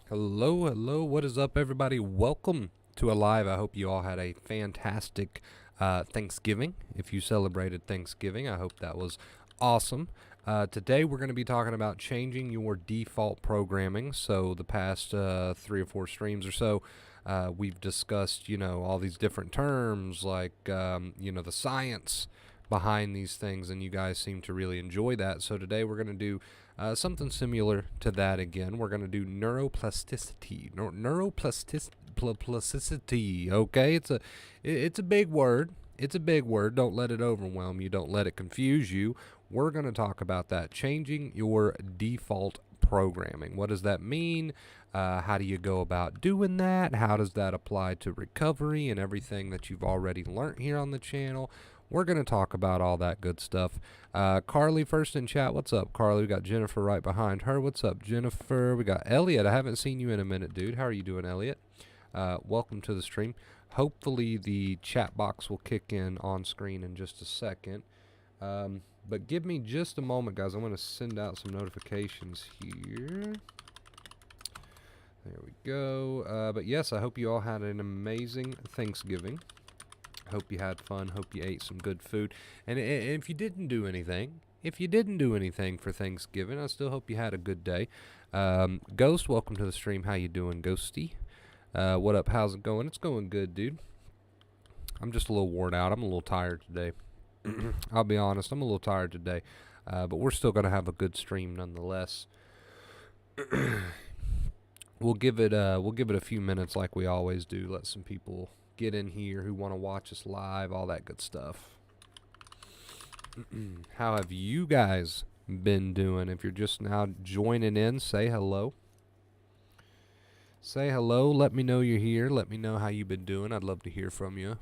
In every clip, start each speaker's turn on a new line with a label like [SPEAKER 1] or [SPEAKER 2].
[SPEAKER 1] Hello, hello. What is up, everybody? Welcome to Alive. I hope you all had a fantastic Thanksgiving. If you celebrated Thanksgiving, I hope that was awesome. Today, we're going to be talking about changing your default programming. So, the past 3 or 4 streams or so, we've discussed, all these different terms like, the science behind these things, and you guys seem to really enjoy that. So, today, we're going to do something similar to that again. We're going to do neuroplasticity. Neuroplasticity. Okay, it's a big word. It's a big word. Don't let it overwhelm you. Don't let it confuse you. We're going to talk about that. Changing your default programming. What does that mean? How do you go about doing that? How does that apply to recovery and everything that you've already learned here on the channel? We're going to talk about all that good stuff. Carly first in chat. What's up, Carly? We got Jennifer right behind her. What's up, Jennifer? We got Elliot. I haven't seen you in a minute, dude. How are you doing, Elliot? Welcome to the stream. Hopefully the chat box will kick in on screen in just a second. But give me just a moment, guys. I'm going to send out some notifications here. There we go. But yes, I hope you all had an amazing Thanksgiving. Hope you had fun. Hope you ate some good food. And if you didn't do anything, for Thanksgiving, I still hope you had a good day. Ghost, welcome to the stream. How you doing, Ghosty? What up? How's it going? It's going good, dude. I'm just a little worn out. I'm a little tired today. I'll be honest. I'm a little tired today. But we're still going to have a good stream nonetheless. We'll give it a few minutes like we always do. Let some people get in here who want to watch us live, all that good stuff. How have you guys been doing? If you're just now joining in, say hello. Say hello. Let me know you're here. Let me know how you've been doing. I'd love to hear from you.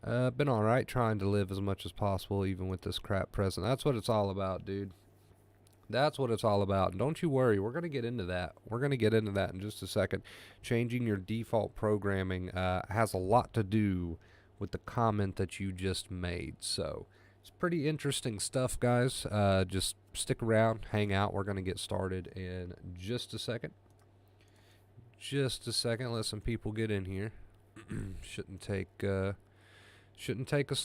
[SPEAKER 1] Been all right, trying to live as much as possible, even with this crap present. That's what it's all about, dude. That's what it's all about. And don't you worry, we're going to get into that. We're going to get into that in just a second. Changing your default programming has a lot to do with the comment that you just made. So it's pretty interesting stuff, guys. Just stick around, hang out. We're going to get started in just a second. Just a second. Let some people get in here. Shouldn't take us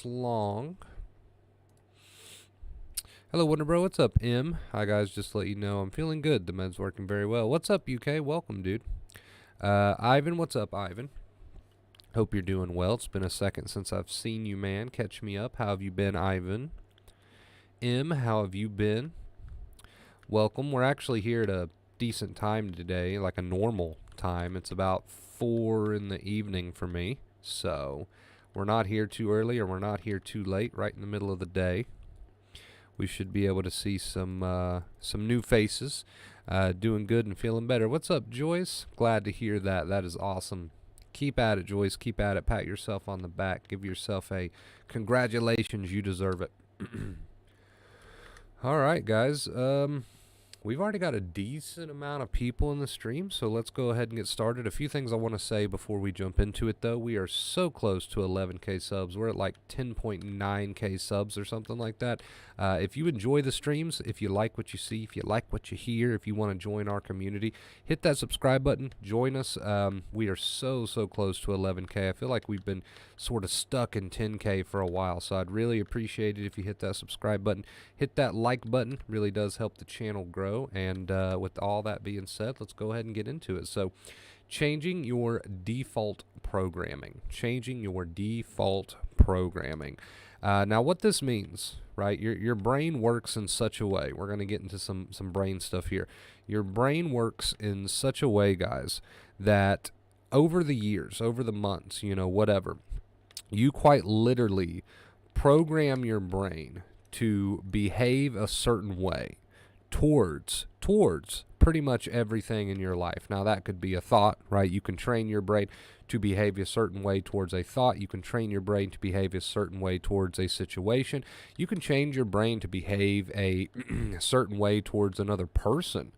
[SPEAKER 1] long. Hello, Wonder Bro. What's up, M? Hi, guys. Just to let you know, I'm feeling good. The med's working very well. What's up, UK? Welcome, dude. Ivan, what's up, Ivan? Hope you're doing well. It's been a second since I've seen you, man. Catch me up. How have you been, Ivan? M, how have you been? Welcome. We're actually here at a decent time today, like a normal time. It's about 4 in the evening for me. So we're not here too early or we're not here too late, right in the middle of the day. We should be able to see some new faces, doing good and feeling better. What's up, Joyce? Glad to hear that. That is awesome. Keep at it, Joyce. Keep at it. Pat yourself on the back. Give yourself a congratulations. You deserve it. All right, guys. We've already got a decent amount of people in the stream, so let's go ahead and get started. A few things I want to say before we jump into it, though. We are so close to 11K subs. We're at like 10.9K subs or something like that. If you enjoy the streams, if you like what you see, if you like what you hear, if you want to join our community, hit that subscribe button. Join us. We are so close to 11K. I feel like we've been sort of stuck in 10K for a while, so I'd really appreciate it if you hit that subscribe button. Hit that like button. Really does help the channel grow. And with all that being said, let's go ahead and get into it. So, changing your default programming. Changing your default programming. Now, what this means, right? Your brain works in such a way. We're going to get into some brain stuff here. Your brain works in such a way, guys, that over the years, over the months, whatever, you quite literally program your brain to behave a certain way towards pretty much everything in your life. Now, that could be a thought, right? You can train your brain to behave a certain way towards a thought. You can train your brain to behave a certain way towards a situation. You can change your brain to behave a certain way towards another person,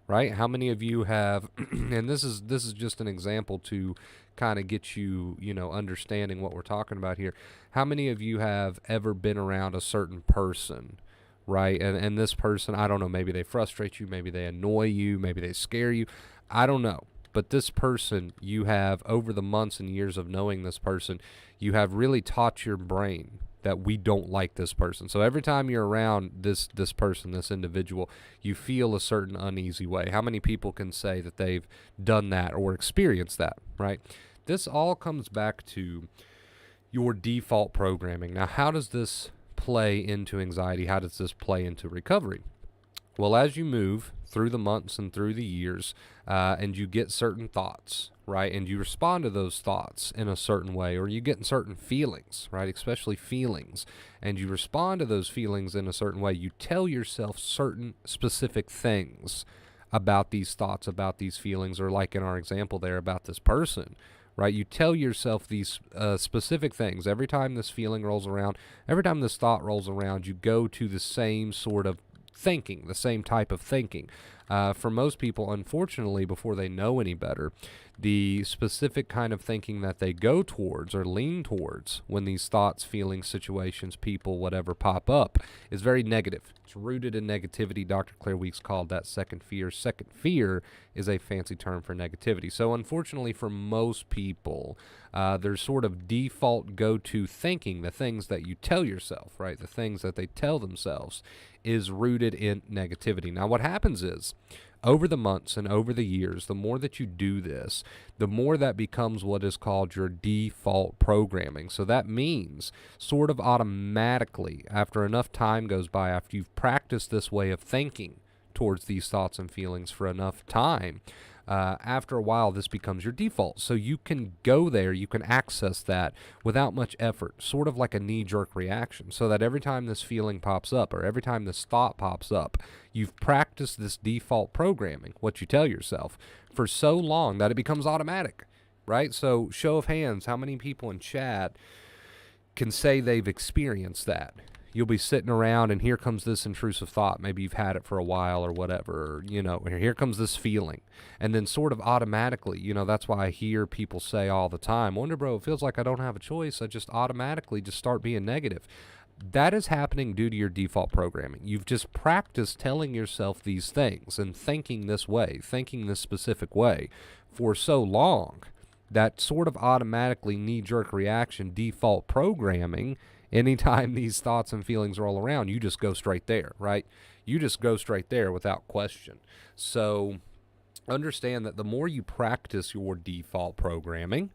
[SPEAKER 1] right? How many of you have, and this is just an example to kind of get you, understanding what we're talking about here. How many of you have ever been around a certain person, right? And this person, I don't know, maybe they frustrate you, maybe they annoy you, maybe they scare you. I don't know. But this person, you have, over the months and years of knowing this person, you have really taught your brain that we don't like this person. So every time you're around this person, this individual, you feel a certain uneasy way. How many people can say that they've done that or experienced that, right? This all comes back to your default programming. Now, how does this play into anxiety? How does this play into recovery? Well, as you move through the months and through the years, and you get certain thoughts, right, and you respond to those thoughts in a certain way, or you get certain feelings, right, especially feelings, and you respond to those feelings in a certain way, you tell yourself certain specific things about these thoughts, about these feelings, or like in our example there about this person, right? You tell yourself these specific things. Every time this feeling rolls around, every time this thought rolls around, you go to the same sort of thinking, the same type of thinking. For most people, unfortunately, before they know any better, the specific kind of thinking that they go towards or lean towards when these thoughts, feelings, situations, people, whatever pop up is very negative. It's rooted in negativity. Dr. Claire Weeks called that second fear. Second fear is a fancy term for negativity. So unfortunately for most people, their sort of default go-to thinking, the things that you tell yourself, right, the things that they tell themselves, is rooted in negativity. Now what happens is, over the months and over the years, the more that you do this, the more that becomes what is called your default programming. So that means sort of automatically, after enough time goes by, after you've practiced this way of thinking towards these thoughts and feelings for enough time, after a while, this becomes your default. So you can go there, you can access that without much effort, sort of like a knee-jerk reaction, so that every time this feeling pops up or every time this thought pops up, you've practiced this default programming, what you tell yourself, for so long that it becomes automatic, right? So show of hands, how many people in chat can say they've experienced that? You'll be sitting around and here comes this intrusive thought. Maybe you've had it for a while or whatever, or, you know, here comes this feeling. And then sort of automatically, you know, that's why I hear people say all the time, wonder, bro, it feels like I don't have a choice. I just automatically just start being negative. That is happening due to your default programming. You've just practiced telling yourself these things and thinking this way, thinking this specific way for so long that sort of automatically knee-jerk reaction, default programming, anytime these thoughts and feelings roll around, you just go straight there, right? You just go straight there without question. So understand that the more you practice your default programming,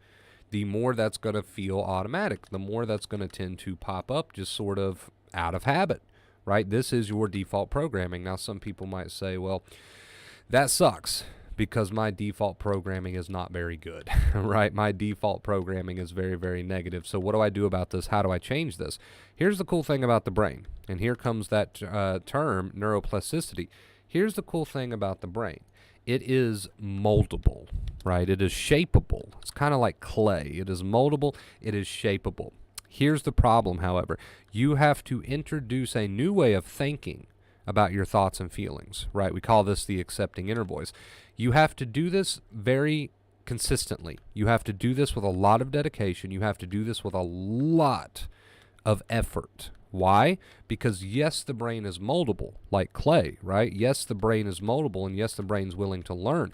[SPEAKER 1] the more that's going to feel automatic, the more that's going to tend to pop up just sort of out of habit, right? This is your default programming. Now, some people might say, well, that sucks, because my default programming is not very good, right? My default programming is very, very negative. So what do I do about this? How do I change this? Here's the cool thing about the brain, and here comes that term, neuroplasticity. Here's the cool thing about the brain. It is moldable, right? It is shapeable. It's kind of like clay. It is moldable. It is shapeable. Here's the problem, however. You have to introduce a new way of thinking about your thoughts and feelings, right? We call this the accepting inner voice. You have to do this very consistently. You have to do this with a lot of dedication. You have to do this with a lot of effort. Why? Because yes, the brain is moldable like clay, right? Yes, the brain is moldable, and yes, the brain's willing to learn,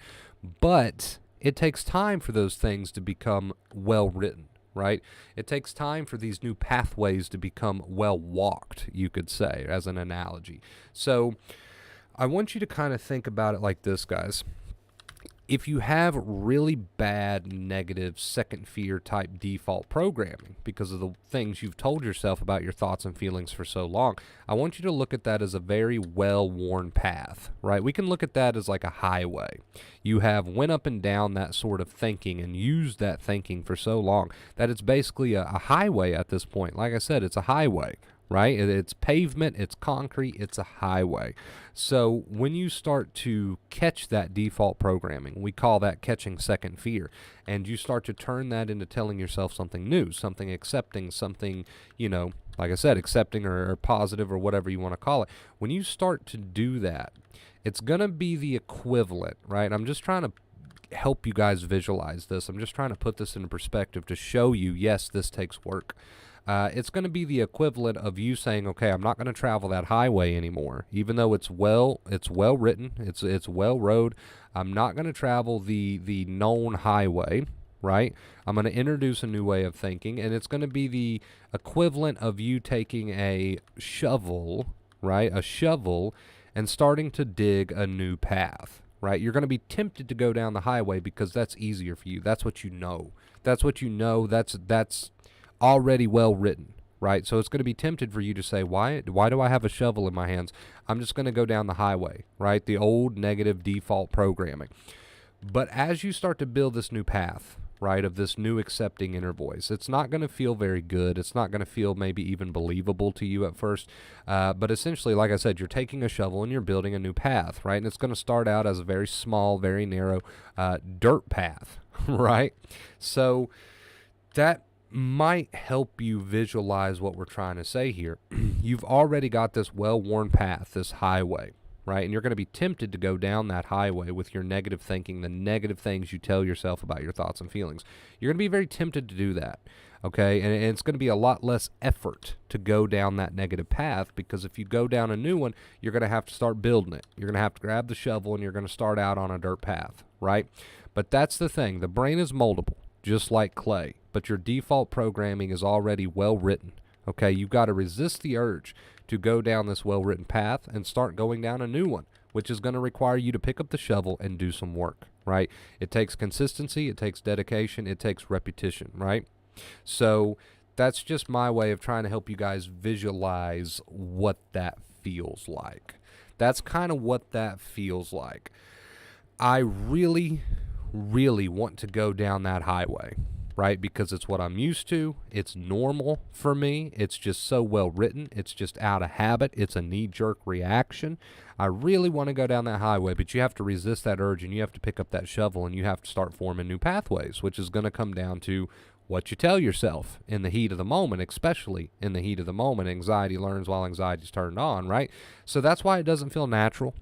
[SPEAKER 1] but it takes time for those things to become well written, right? It takes time for these new pathways to become well walked, you could say, as an analogy. So I want you to kind of think about it like this, guys. If you have really bad, negative, second fear type default programming because of the things you've told yourself about your thoughts and feelings for so long, I want you to look at that as a very well-worn path, right? We can look at that as like a highway. You have went up and down that sort of thinking and used that thinking for so long that it's basically a highway at this point. Like I said, it's a highway, right? It's pavement, it's concrete, it's a highway. So when you start to catch that default programming, we call that catching second fear, and you start to turn that into telling yourself something new, something accepting, something, you know, like I said, accepting or positive or whatever you want to call it. When you start to do that, it's going to be the equivalent, right? I'm just trying to help you guys visualize this. I'm just trying to put this into perspective to show you, yes, this takes work. It's going to be the equivalent of you saying, okay, I'm not going to travel that highway anymore, even though it's well written, it's well road. I'm not going to travel the known highway, right? I'm going to introduce a new way of thinking, and it's going to be the equivalent of you taking a shovel, right? A shovel, and starting to dig a new path, right? You're going to be tempted to go down the highway because that's easier for you. That's what you know. That's what you know. That's already well written, right? So it's going to be tempted for you to say, why do I have a shovel in my hands? I'm just going to go down the highway, right? The old negative default programming. But as you start to build this new path, right, of this new accepting inner voice, it's not going to feel very good. It's not going to feel maybe even believable to you at first. But essentially, like I said, you're taking a shovel and you're building a new path, right? And it's going to start out as a very small, very narrow dirt path, right? So that might help you visualize what we're trying to say here. You've already got this well-worn path, this highway, right? And you're going to be tempted to go down that highway with your negative thinking, the negative things you tell yourself about your thoughts and feelings. You're going to be very tempted to do that, okay? And it's going to be a lot less effort to go down that negative path, because if you go down a new one, you're going to have to start building it. You're going to have to grab the shovel and you're going to start out on a dirt path, right? But that's the thing. The brain is moldable, just like clay, but your default programming is already well written. Okay, you've got to resist the urge to go down this well-written path and start going down a new one, which is going to require you to pick up the shovel and do some work, right? It takes consistency, it takes dedication, it takes repetition, right? So that's just my way of trying to help you guys visualize what that feels like. That's kind of what that feels like. I really, really want to go down that highway, right? Because it's what I'm used to. It's normal for me. It's just so well written. It's just out of habit. It's a knee-jerk reaction. I really want to go down that highway, but you have to resist that urge, and you have to pick up that shovel, and you have to start forming new pathways, which is going to come down to what you tell yourself in the heat of the moment, especially in the heat of the moment. Anxiety learns while anxiety's turned on, right? So that's why it doesn't feel natural.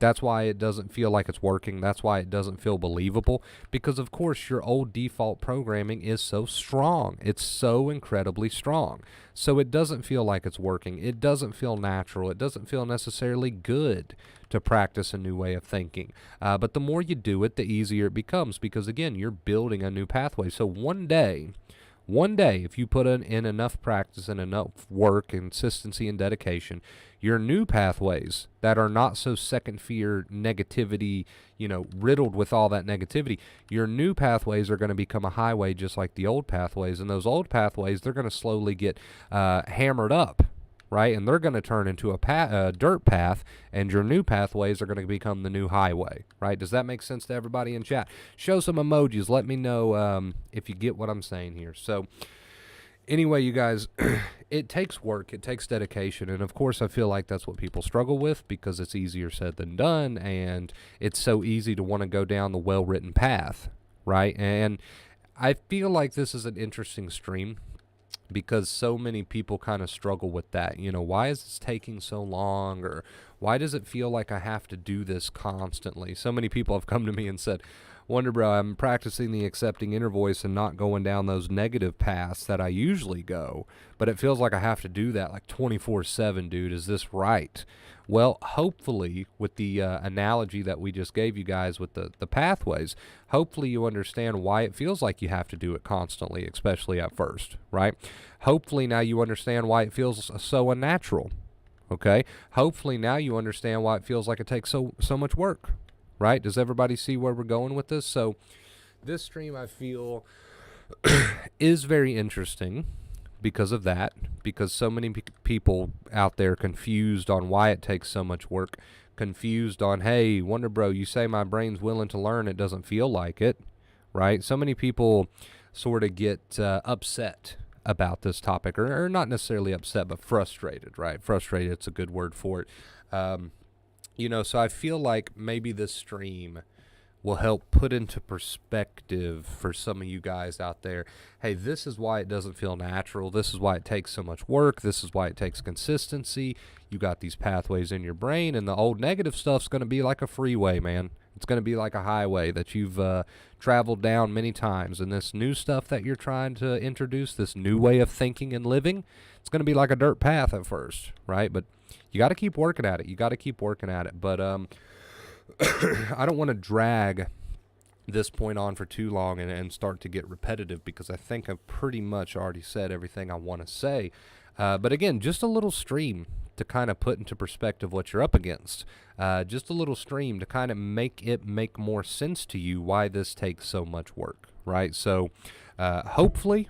[SPEAKER 1] That's why it doesn't feel like it's working. That's why it doesn't feel believable, because of course your old default programming is so strong. It's so incredibly strong. So it doesn't feel like it's working. It doesn't feel natural. It doesn't feel necessarily good to practice a new way of thinking. But the more you do it, the easier it becomes, because again, you're building a new pathway. So one day, if you put in enough practice and enough work, consistency, and dedication, your new pathways that are not so second fear negativity, riddled with all that negativity, your new pathways are going to become a highway just like the old pathways. And those old pathways, they're going to slowly get hammered up, right? And they're going to turn into a dirt path, and your new pathways are going to become the new highway, right? Does that make sense to everybody in chat? Show some emojis. Let me know if you get what I'm saying here. So anyway, you guys, it takes work. It takes dedication. And, of course, I feel like that's what people struggle with, because it's easier said than done, and it's so easy to want to go down the well-written path, right? And I feel like this is an interesting stream, because so many people kind of struggle with that. Why is this taking so long? Or why does it feel like I have to do this constantly? So many people have come to me and said, Wonder Bro, I'm practicing the accepting inner voice and not going down those negative paths that I usually go, but it feels like I have to do that like 24/7, dude. Is this right? Well, hopefully, with the analogy that we just gave you guys with the pathways, hopefully you understand why it feels like you have to do it constantly, especially at first, right? Hopefully now you understand why it feels so unnatural, okay? Hopefully now you understand why it feels like it takes so much work, right? Does everybody see where we're going with this? So this stream, I feel, is very interesting because of that, because so many people out there confused on why it takes so much work, confused on, hey, Wonder Bro, you say my brain's willing to learn, it doesn't feel like it, right? So many people sort of get upset about this topic, or not necessarily upset, but frustrated, right? Frustrated, it's a good word for it. So I feel like maybe this stream will help put into perspective for some of you guys out there, hey, this is why it doesn't feel natural. This is why it takes so much work. This is why it takes consistency. You got these pathways in your brain, and the old negative stuff's going to be like a freeway, man. It's going to be like a highway that you've traveled down many times. And this new stuff that you're trying to introduce, this new way of thinking and living, it's going to be like a dirt path at first, right? But you got to keep working at it. You got to keep working at it. But I don't want to drag this point on for too long and start to get repetitive, because I think I've pretty much already said everything I want to say. But again, just a little stream to kind of put into perspective what you're up against. Just a little stream to kind of make it make more sense to you why this takes so much work, right? So hopefully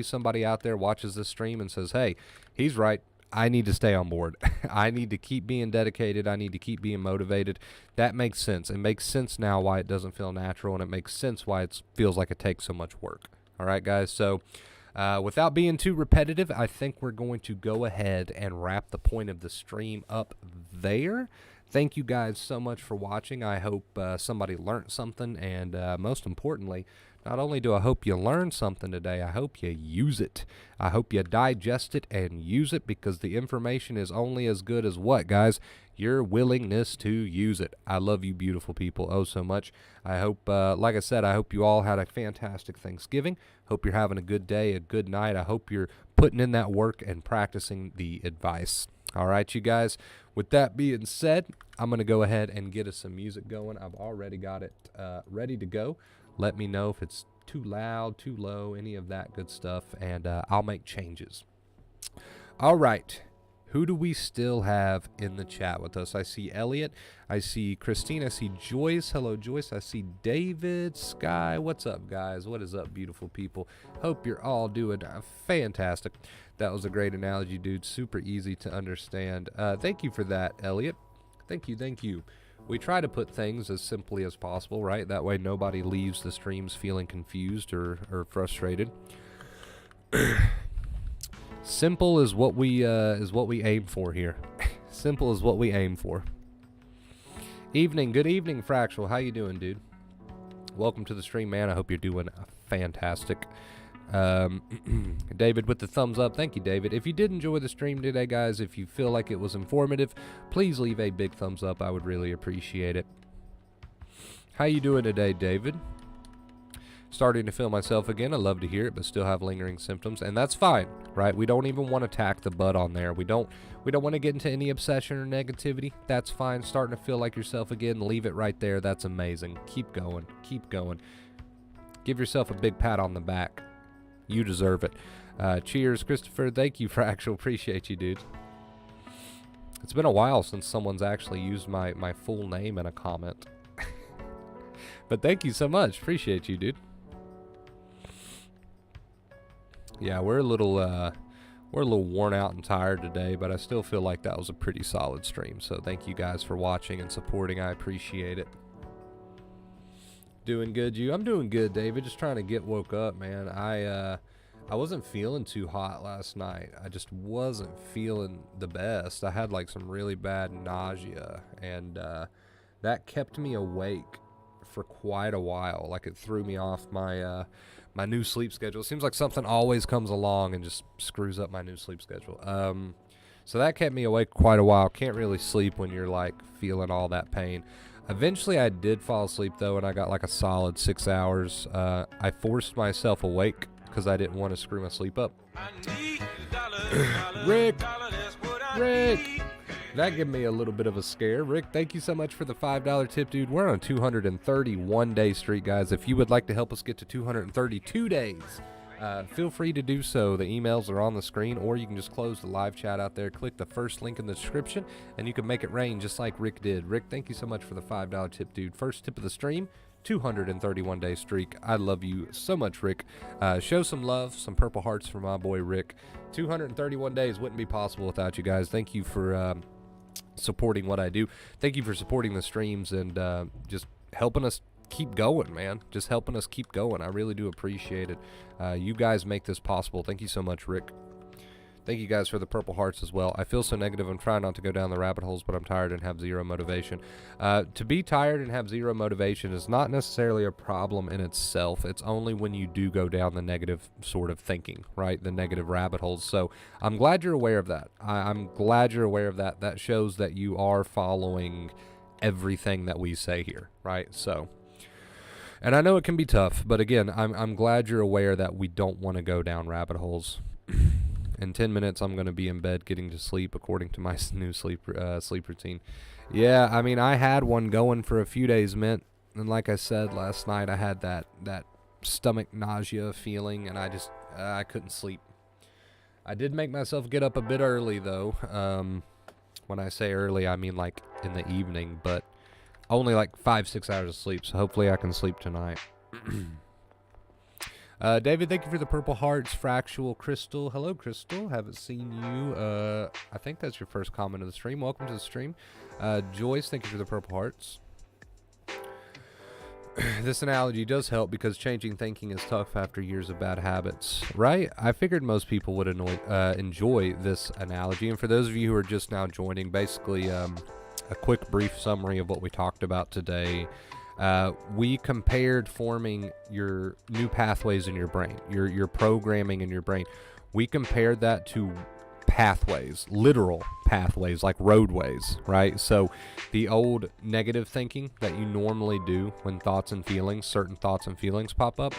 [SPEAKER 1] somebody out there watches this stream and says, hey, he's right. I need to stay on board. I need to keep being dedicated. I need to keep being motivated. That makes sense. It makes sense now why it doesn't feel natural, and it makes sense why it feels like it takes so much work. All right, guys. So without being too repetitive, I think we're going to go ahead and wrap the point of the stream up there. Thank you guys so much for watching. I hope somebody learned something, and most importantly, not only do I hope you learn something today, I hope you use it. I hope you digest it and use it, because the information is only as good as what, guys? Your willingness to use it. I love you beautiful people oh so much. I hope, like I said, I hope you all had a fantastic Thanksgiving. Hope you're having a good day, a good night. I hope you're putting in that work and practicing the advice. All right, you guys. With that being said, I'm going to go ahead and get us some music going. I've already got it ready to go. Let me know if it's too loud, too low, any of that good stuff, and I'll make changes. All right. Who do we still have in the chat with us? I see Elliot. I see Christine. I see Joyce. Hello, Joyce. I see David. Sky. What's up, guys? What is up, beautiful people? Hope you're all doing fantastic. That was a great analogy, dude. Super easy to understand. Thank you for that, Elliot. Thank you. We try to put things as simply as possible, right? That way nobody leaves the streams feeling confused or frustrated. Simple is what we aim for here. Simple is what we aim for. Good evening, Fractal. How you doing, dude? Welcome to the stream, man. I hope you're doing fantastic. David with the thumbs up. Thank you, David. If you did enjoy the stream today, guys, if you feel like it was informative, please leave a big thumbs up. I would really appreciate it. How you doing today, David? Starting to feel myself again. I love to hear it, but still have lingering symptoms, and that's fine, right? We don't even want to tack the butt on there. We don't want to get into any obsession or negativity. That's fine. Starting to feel like yourself again, leave it right there. That's amazing. Keep going. Give yourself a big pat on the back. You deserve it. Cheers, Christopher. Thank you, Fractal. Appreciate you, dude. It's been a while since someone's actually used my full name in a comment. But thank you so much. Appreciate you, dude. Yeah, we're a little worn out and tired today, but I still feel like that was a pretty solid stream. So thank you guys for watching and supporting. I appreciate it. Doing good, you? I'm doing good, David. Just trying to get woke up, man. I wasn't feeling too hot last night. I just wasn't feeling the best. I had like some really bad nausea, and that kept me awake for quite a while. Like, it threw me off my my new sleep schedule. It seems like something always comes along and just screws up my new sleep schedule. So that kept me awake quite a while. Can't really sleep when you're like feeling all that pain. Eventually I did fall asleep though, and I got like a solid 6 hours. I forced myself awake because I didn't want to screw my sleep up. Rick! That gave me a little bit of a scare. Rick, thank you so much for the $5 tip, dude. We're on a 231-day streak, guys. If you would like to help us get to 232 days, feel free to do so. The emails are on the screen, or you can just close the live chat out there. Click the first link in the description, and you can make it rain just like Rick did. Rick, thank you so much for the $5 tip, dude. First tip of the stream, 231-day streak. I love you so much, Rick. Show some love, some purple hearts for my boy, Rick. 231 days wouldn't be possible without you guys. Thank you for supporting what I do. Thank you for supporting the streams and just helping us keep going, man. Just helping us keep going. I really do appreciate it. You guys make this possible. Thank you so much, Rick. Thank you guys for the purple hearts as well. I feel so negative. I'm trying not to go down the rabbit holes, but I'm tired and have zero motivation. To be tired and have zero motivation is not necessarily a problem in itself. It's only when you do go down the negative sort of thinking, right? The negative rabbit holes. So I'm glad you're aware of that. I'm glad you're aware of that. That shows that you are following everything that we say here, right? So, and I know it can be tough, but again, I'm glad you're aware that we don't want to go down rabbit holes. In 10 minutes, I'm going to be in bed getting to sleep according to my new sleep routine. Yeah, I mean, I had one going for a few days, Mint, and like I said last night, I had that stomach nausea feeling, and I couldn't sleep. I did make myself get up a bit early, though. When I say early, I mean like in the evening, but only like 5-6 hours of sleep, so hopefully I can sleep tonight. David, thank you for the purple hearts. Fractual Crystal. Hello, Crystal. Haven't seen you. I think that's your first comment of the stream. Welcome to the stream. Joyce, thank you for the purple hearts. This analogy does help because changing thinking is tough after years of bad habits, right? I figured most people would enjoy this analogy. And for those of you who are just now joining, basically a quick brief summary of what we talked about today. We compared forming your new pathways in your brain, your programming in your brain. We compared that to pathways, literal pathways, like roadways, right? So the old negative thinking that you normally do when certain thoughts and feelings pop up,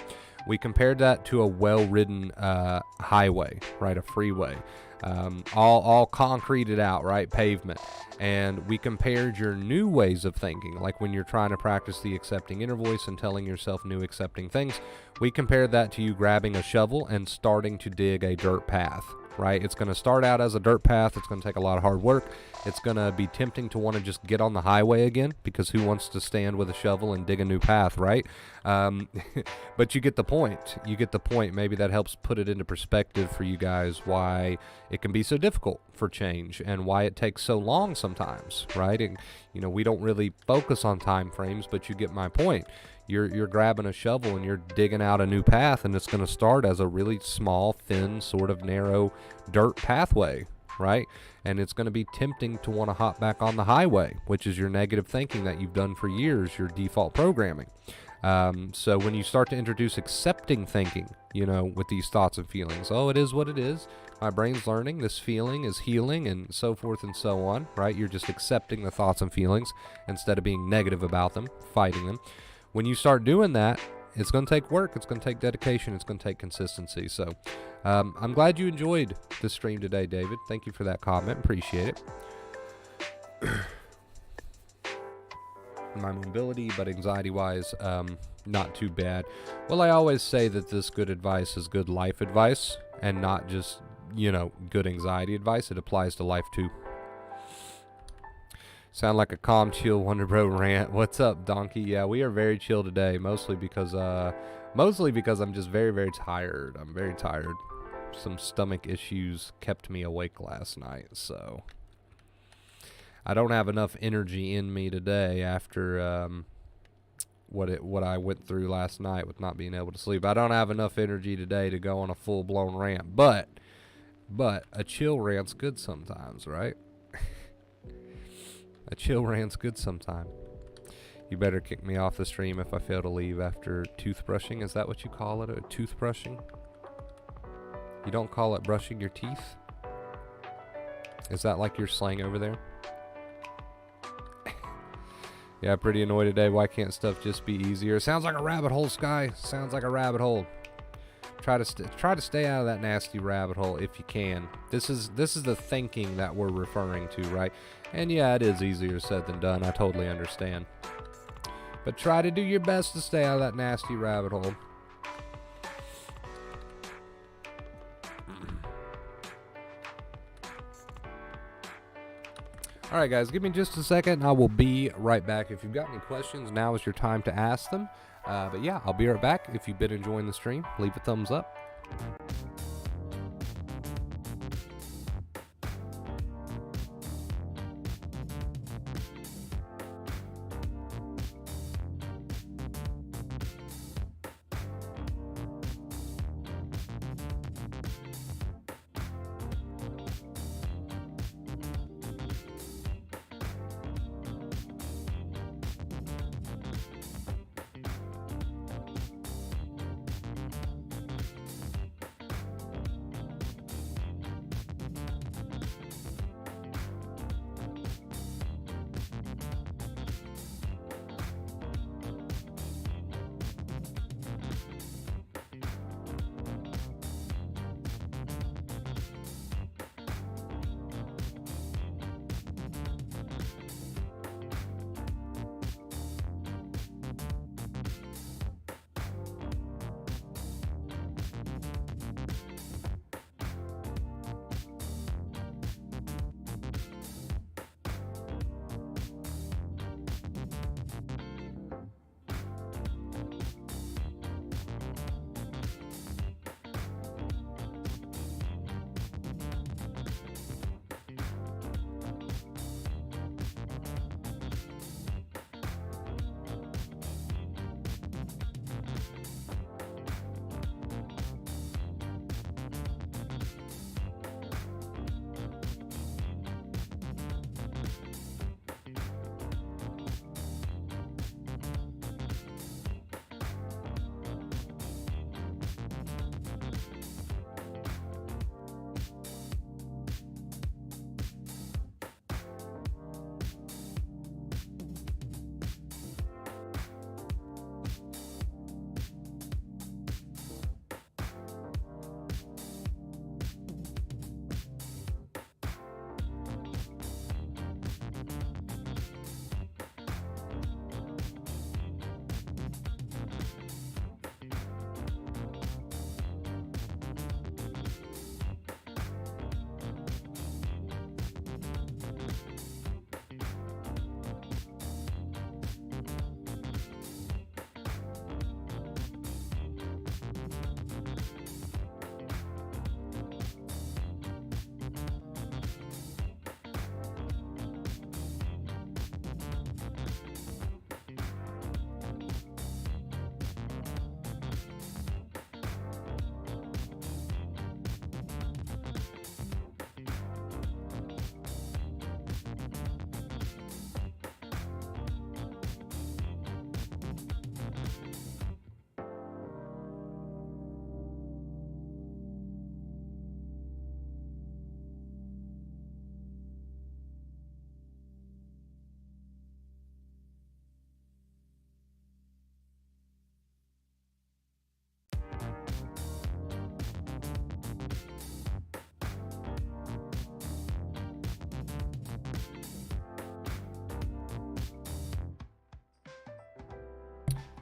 [SPEAKER 1] we compared that to a well-ridden highway, right? A freeway. All concreted out, right? Pavement. And we compared your new ways of thinking, like when you're trying to practice the accepting inner voice and telling yourself new accepting things, we compared that to you grabbing a shovel and starting to dig a dirt path, right? It's going to start out as a dirt path. It's going to take a lot of hard work. It's going to be tempting to want to just get on the highway again, because who wants to stand with a shovel and dig a new path, right? But you get the point. Maybe that helps put it into perspective for you guys, why it can be so difficult for change and why it takes so long sometimes, right? And, we don't really focus on time frames, but you get my point. You're grabbing a shovel and you're digging out a new path, and it's going to start as a really small, thin, sort of narrow dirt pathway, right? And it's going to be tempting to want to hop back on the highway, which is your negative thinking that you've done for years, your default programming. So when you start to introduce accepting thinking, with these thoughts and feelings, it is what it is. My brain's learning, this feeling is healing, and so forth and so on, right? You're just accepting the thoughts and feelings instead of being negative about them, fighting them. When you start doing that, it's going to take work, it's going to take dedication, it's going to take consistency. So I'm glad you enjoyed the stream today, David. Thank you for that comment. Appreciate it. My mobility, but anxiety-wise, not too bad. Well, I always say that this good advice is good life advice and not just, good anxiety advice. It applies to life too. Sound like a calm, chill, Wonder Bro rant. What's up, Donkey? Yeah, we are very chill today, mostly because I'm just very, very tired. I'm very tired. Some stomach issues kept me awake last night, so I don't have enough energy in me today after what I went through last night with not being able to sleep. I don't have enough energy today to go on a full-blown rant, but a chill rant's good sometimes, right? A chill rant's good sometime. You better kick me off the stream if I fail to leave after toothbrushing. Is that what you call it, a toothbrushing? You don't call it brushing your teeth? Is that like your slang over there? Yeah, pretty annoyed today. Why can't stuff just be easier? Sounds like a rabbit hole, Sky. Sounds like a rabbit hole. Try to stay out of that nasty rabbit hole if you can. This is the thinking that we're referring to, right? And yeah, it is easier said than done. I totally understand. But try to do your best to stay out of that nasty rabbit hole. All right, guys, give me just a second. I will be right back. If you've got any questions, now is your time to ask them. But yeah, I'll be right back. If you've been enjoying the stream, leave a thumbs up.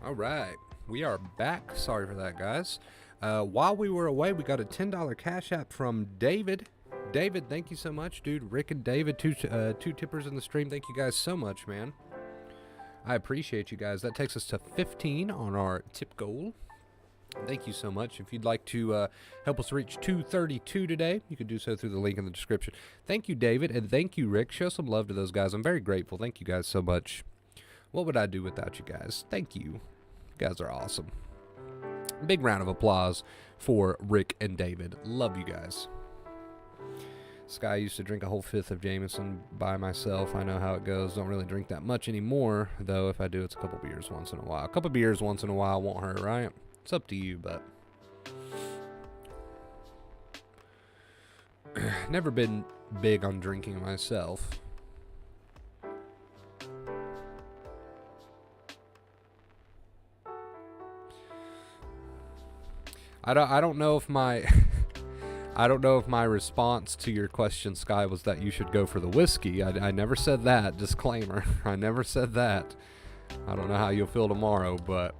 [SPEAKER 1] All right, we are back. Sorry for that, guys. While we were away, we got a $10 Cash App from David. David, thank you so much, dude. Rick and David, two tippers in the stream. Thank you guys so much, man. I appreciate you guys. That takes us to 15 on our tip goal. Thank you so much. If you'd like to help us reach 232 today, you can do so through the link in the description. Thank you, David, and thank you, Rick. Show some love to those guys. I'm very grateful. Thank you guys so much. What would I do without you guys? Thank you. You guys are awesome. Big round of applause for Rick and David. Love you guys. Sky used to drink a whole fifth of Jameson by myself. I know how it goes. Don't really drink that much anymore, though. If I do, it's a couple beers once in a while. A couple beers once in a while won't hurt, right? It's up to you, but never been big on drinking myself. I don't know if my I don't know if my response to your question, Sky, was that you should go for the whiskey. I never said that. Disclaimer. I never said that. I don't know how you'll feel tomorrow, but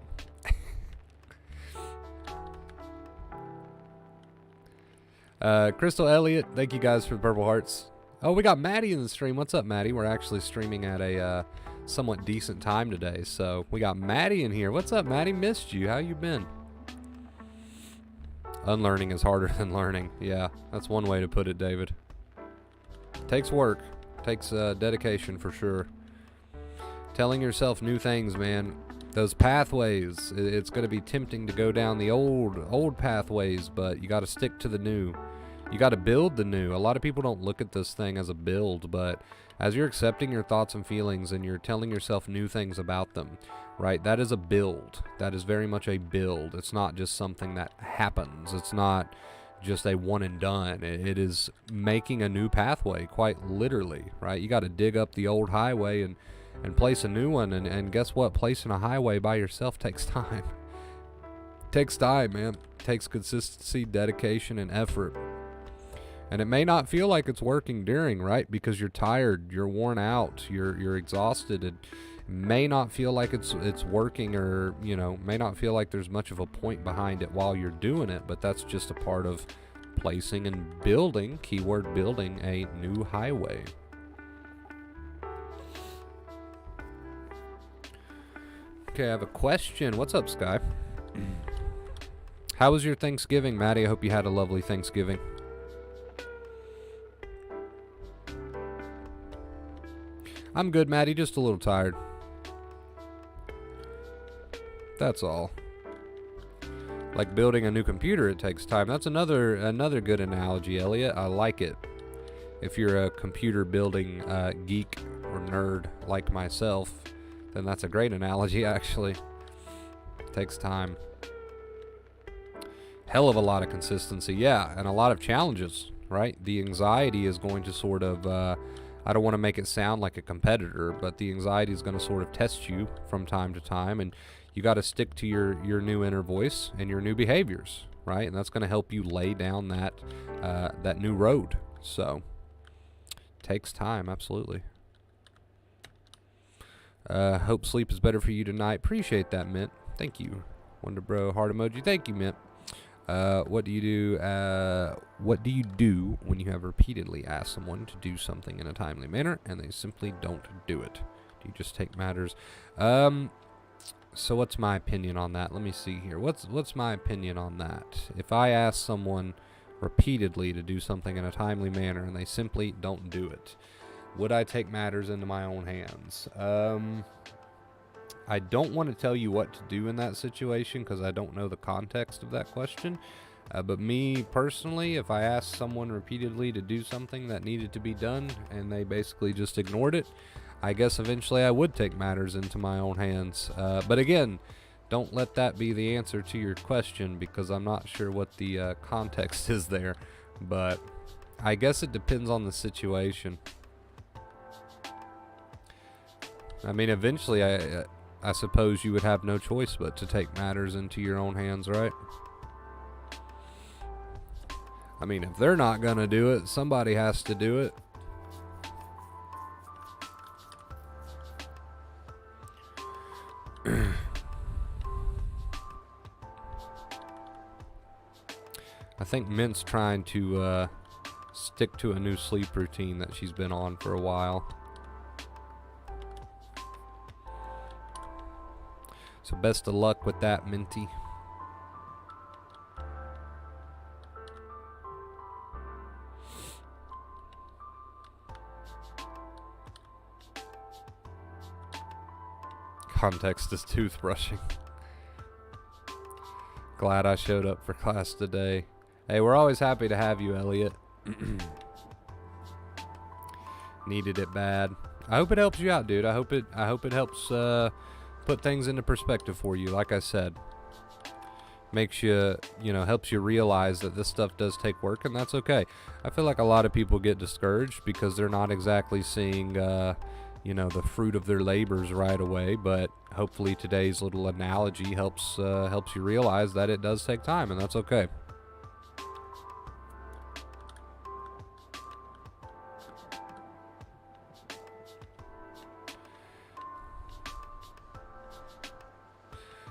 [SPEAKER 1] Crystal Elliott, thank you guys for the purple hearts. Oh, we got Maddie in the stream. What's up, Maddie? We're actually streaming at a somewhat decent time today, so we got Maddie in here. What's up, Maddie? Missed you. How you been? Unlearning is harder than learning. Yeah, that's one way to put it, David. Takes work. Takes dedication for sure. Telling yourself new things, man. Those pathways, it's going to be tempting to go down the old pathways, but you got to stick to the new. You got to build the new. A lot of people don't look at this thing as a build, but as you're accepting your thoughts and feelings and you're telling yourself new things about them, right? That is a build. That is very much a build. It's not just something that happens. It's not just a one and done. It is making a new pathway, quite literally, right? You got to dig up the old highway and place a new one. And guess what? Placing a highway by yourself takes time. Takes time, man. Takes consistency, dedication, and effort. And it may not feel like it's working during, right? Because you're tired, you're worn out, you're exhausted. It may not feel like it's working, or, you know, may not feel like there's much of a point behind it while you're doing it, but that's just a part of placing and building, keyword building, a new highway. Okay, I have a question. What's up, Sky? How was your Thanksgiving, Maddie? I hope you had a lovely Thanksgiving. I'm good, Maddie, just a little tired. That's all. Like building a new computer, it takes time. That's another good analogy, Elliot. I like it. If you're a computer building geek or nerd like myself, then that's a great analogy, actually. It takes time. Hell of a lot of consistency, yeah, and a lot of challenges, right? The anxiety is going to sort of... I don't want to make it sound like a competitor, but the anxiety is going to sort of test you from time to time, and you got to stick to your new inner voice and your new behaviors, right? And that's going to help you lay down that new road. So, takes time, absolutely. Hope sleep is better for you tonight. Appreciate that, Mint. Thank you. Wonder Bro heart emoji. Thank you, Mint. What do you do when you have repeatedly asked someone to do something in a timely manner and they simply don't do it? Do you just take matters? So what's my opinion on that? Let me see here. What's my opinion on that? If I ask someone repeatedly to do something in a timely manner and they simply don't do it, would I take matters into my own hands? I don't want to tell you what to do in that situation because I don't know the context of that question. But me personally, if I asked someone repeatedly to do something that needed to be done and they basically just ignored it, I guess eventually I would take matters into my own hands. But again, don't let that be the answer to your question because I'm not sure what the context is there. But I guess it depends on the situation. I mean, eventually I suppose you would have no choice but to take matters into your own hands, right? I mean, if they're not going to do it, somebody has to do it. I think Mint's trying to stick to a new sleep routine that she's been on for a while. So best of luck with that, Minty. Context is toothbrushing. Glad I showed up for class today. Hey, we're always happy to have you, Elliot. Needed it bad. I hope it helps you out, dude. I hope it helps put things into perspective for you. Like I said, makes you, helps you realize that this stuff does take work, and that's okay. I feel like a lot of people get discouraged because they're not exactly seeing the fruit of their labors right away, but hopefully today's little analogy helps you realize that it does take time, and that's okay.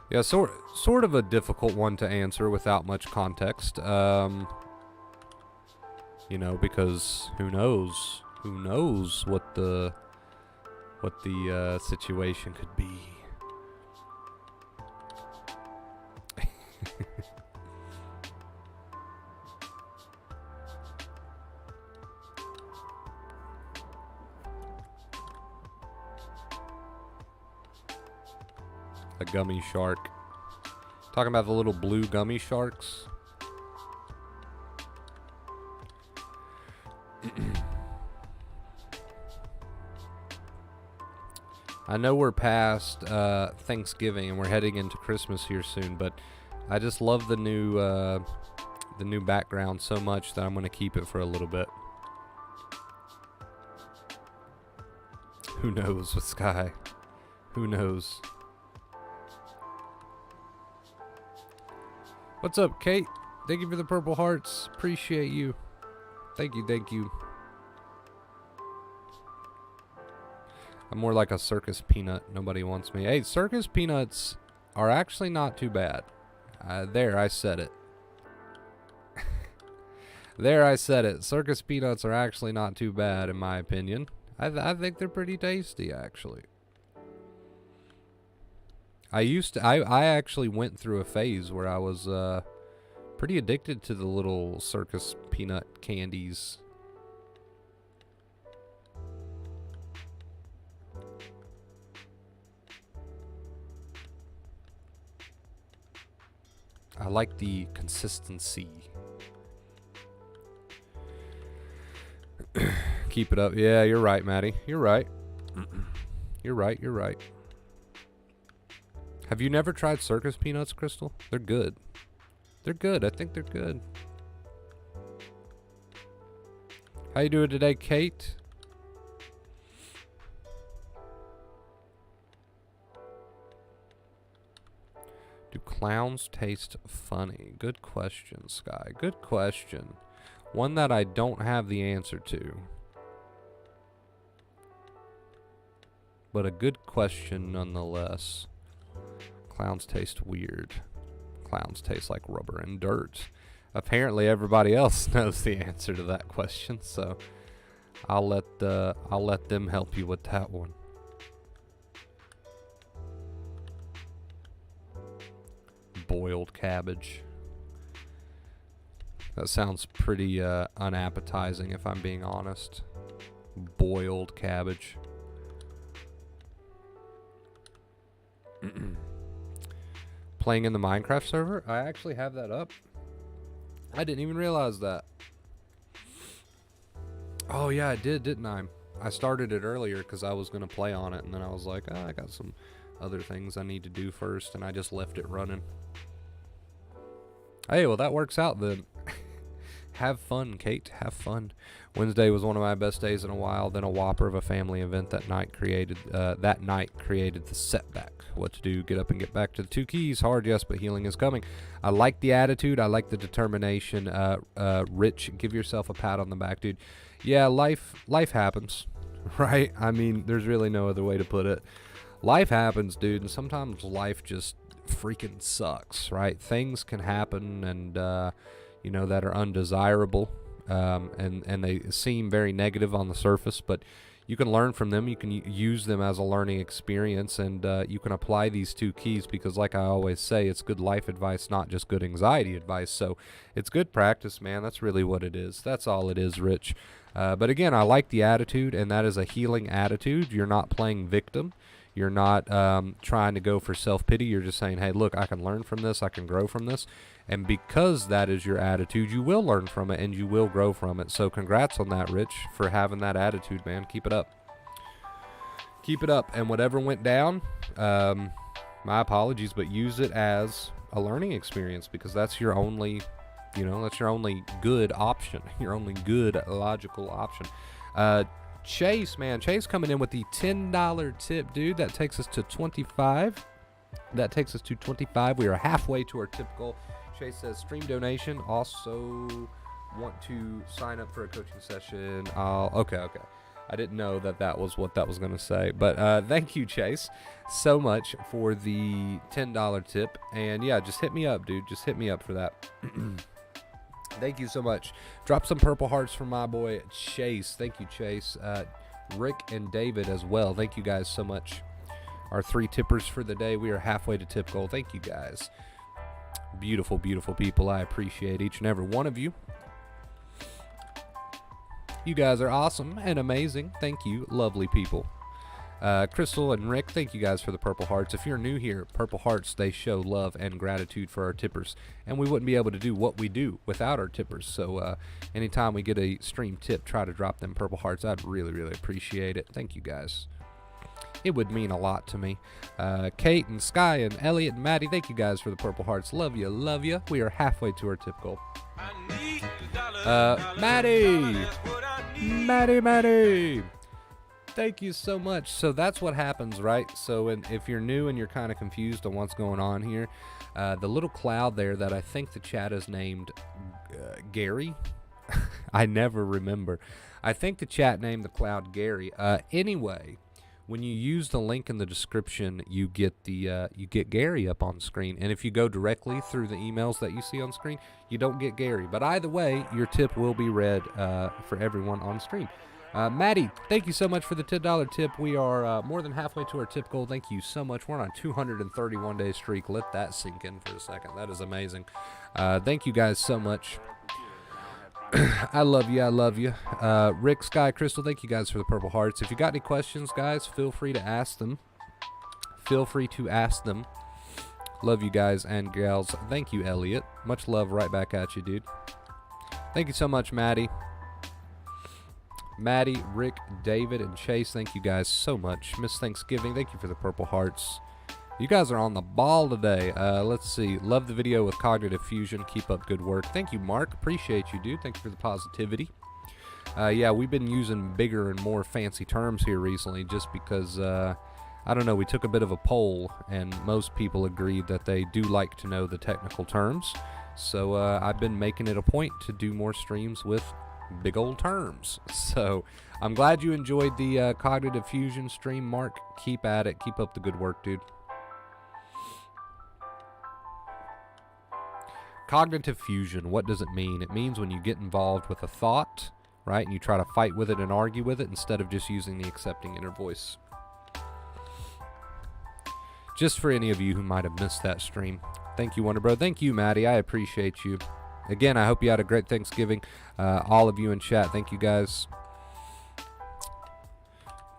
[SPEAKER 1] Yeah, sort of a difficult one to answer without much context. Because who knows what the situation could be. A gummy shark. Talking about the little blue gummy sharks. I know we're past Thanksgiving and we're heading into Christmas here soon, but I just love the new background so much that I'm going to keep it for a little bit. Who knows with Sky? Who knows? What's up, Kate? Thank you for the purple hearts. Appreciate you. Thank you. I'm more like a circus peanut. Nobody wants me. Hey, circus peanuts are actually not too bad. There, I said it. There, I said it. Circus peanuts are actually not too bad, in my opinion. I think they're pretty tasty, actually. I actually went through a phase where I was pretty addicted to the little circus peanut candies. I like the consistency. Keep it up. Yeah, you're right, Maddie. You're right. You're right. Have you never tried circus peanuts, Crystal? They're good. They're good. I think they're good. How you doing today, Kate? Do clowns taste funny? Good question, Sky. Good question. One that I don't have the answer to. But a good question nonetheless. Clowns taste weird. Clowns taste like rubber and dirt. Apparently everybody else knows the answer to that question, so I'll let them help you with that one. Boiled cabbage. That sounds pretty unappetizing if I'm being honest. Boiled cabbage. Playing in the Minecraft server? I actually have that up. I didn't even realize that. Oh yeah, I did, didn't I? I started it earlier because I was going to play on it, and then I was like, I got some other things I need to do first, and I just left it running. Hey, well that works out then. Have fun, Kate. Have fun. Wednesday was one of my best days in a while. Then a whopper of a family event that night created the setback. What to do? Get up and get back to the 2 keys. Hard, yes, but healing is coming. I like the attitude. I like the determination. Rich, give yourself a pat on the back, dude. Yeah, life happens, right? I mean, there's really no other way to put it. Life happens, dude, and sometimes life just freaking sucks, right? Things can happen, and that are undesirable, and they seem very negative on the surface, but you can learn from them. You can use them as a learning experience, and you can apply these 2 keys because, like I always say, it's good life advice, not just good anxiety advice. So it's good practice, man. That's really what it is. That's all it is, Rich. But again, I like the attitude, and that is a healing attitude. You're not playing victim. You're not trying to go for self-pity. You're just saying, hey, look, I can learn from this. I can grow from this. And because that is your attitude, you will learn from it and you will grow from it. So congrats on that, Rich, for having that attitude, man. Keep it up. Keep it up. And whatever went down, my apologies, but use it as a learning experience because that's your only, that's your only good option, your only good logical option. Chase, man, Chase coming in with the $10 tip, dude. That takes us to 25. That takes us to 25. We are halfway to our tip goal. Chase says, stream donation. Also want to sign up for a coaching session. Okay. I didn't know that was what that was going to say. But thank you, Chase, so much for the $10 tip. And yeah, just hit me up, dude. Just hit me up for that. Thank you so much. Drop some purple hearts for my boy, Chase. Thank you, Chase. Rick and David as well. Thank you guys so much. Our 3 tippers for the day. We are halfway to tip goal. Thank you guys. Beautiful, beautiful people. I appreciate each and every one of you. You guys are awesome and amazing. Thank you, lovely people. Crystal and Rick, thank you guys for the purple hearts. If you're new here, purple hearts, they show love and gratitude for our tippers. And we wouldn't be able to do what we do without our tippers. So anytime we get a stream tip, try to drop them purple hearts. I'd really, really appreciate it. Thank you guys. It would mean a lot to me. Kate and Sky and Elliot and Maddie, thank you guys for the purple hearts. Love you, love you. We are halfway to our tip goal. Maddie. Thank you so much. So that's what happens, right? So if you're new and you're kind of confused on what's going on here, the little cloud there that I think the chat is named Gary. I never remember. I think the chat named the cloud Gary. Anyway, when you use the link in the description, you get Gary up on screen. And if you go directly through the emails that you see on screen, you don't get Gary. But either way, your tip will be read for everyone on stream. Maddie, thank you so much for the $10 tip. We are more than halfway to our tip goal. Thank you so much. We're on a 231-day streak. Let that sink in for a second. That is amazing. Thank you guys so much. I love you. Rick, Sky, Crystal, thank you guys for the purple hearts. If you got any questions, guys, feel free to ask them. Love you guys and gals. Thank you, Elliot. Much love right back at you, dude. Thank you so much, Maddie, Rick, David, and Chase. Thank you guys so much. Miss Thanksgiving, thank you for the purple hearts. You guys are on the ball today. Let's see. Love the video with Cognitive Fusion. Keep up good work. Thank you, Mark. Appreciate you, dude. Thank you for the positivity. Yeah, we've been using bigger and more fancy terms here recently just because, I don't know, we took a bit of a poll, and most people agreed that they do like to know the technical terms. So I've been making it a point to do more streams with big old terms. So I'm glad you enjoyed the Cognitive Fusion stream, Mark. Keep at it. Keep up the good work, dude. Cognitive fusion, what does it mean? It means when you get involved with a thought, right, and you try to fight with it and argue with it instead of just using the accepting inner voice. Just for any of you who might have missed that stream. Thank you, Wonder Bro. Thank you, Maddie. I appreciate you. Again, I hope you had a great Thanksgiving. All of you in chat, thank you guys.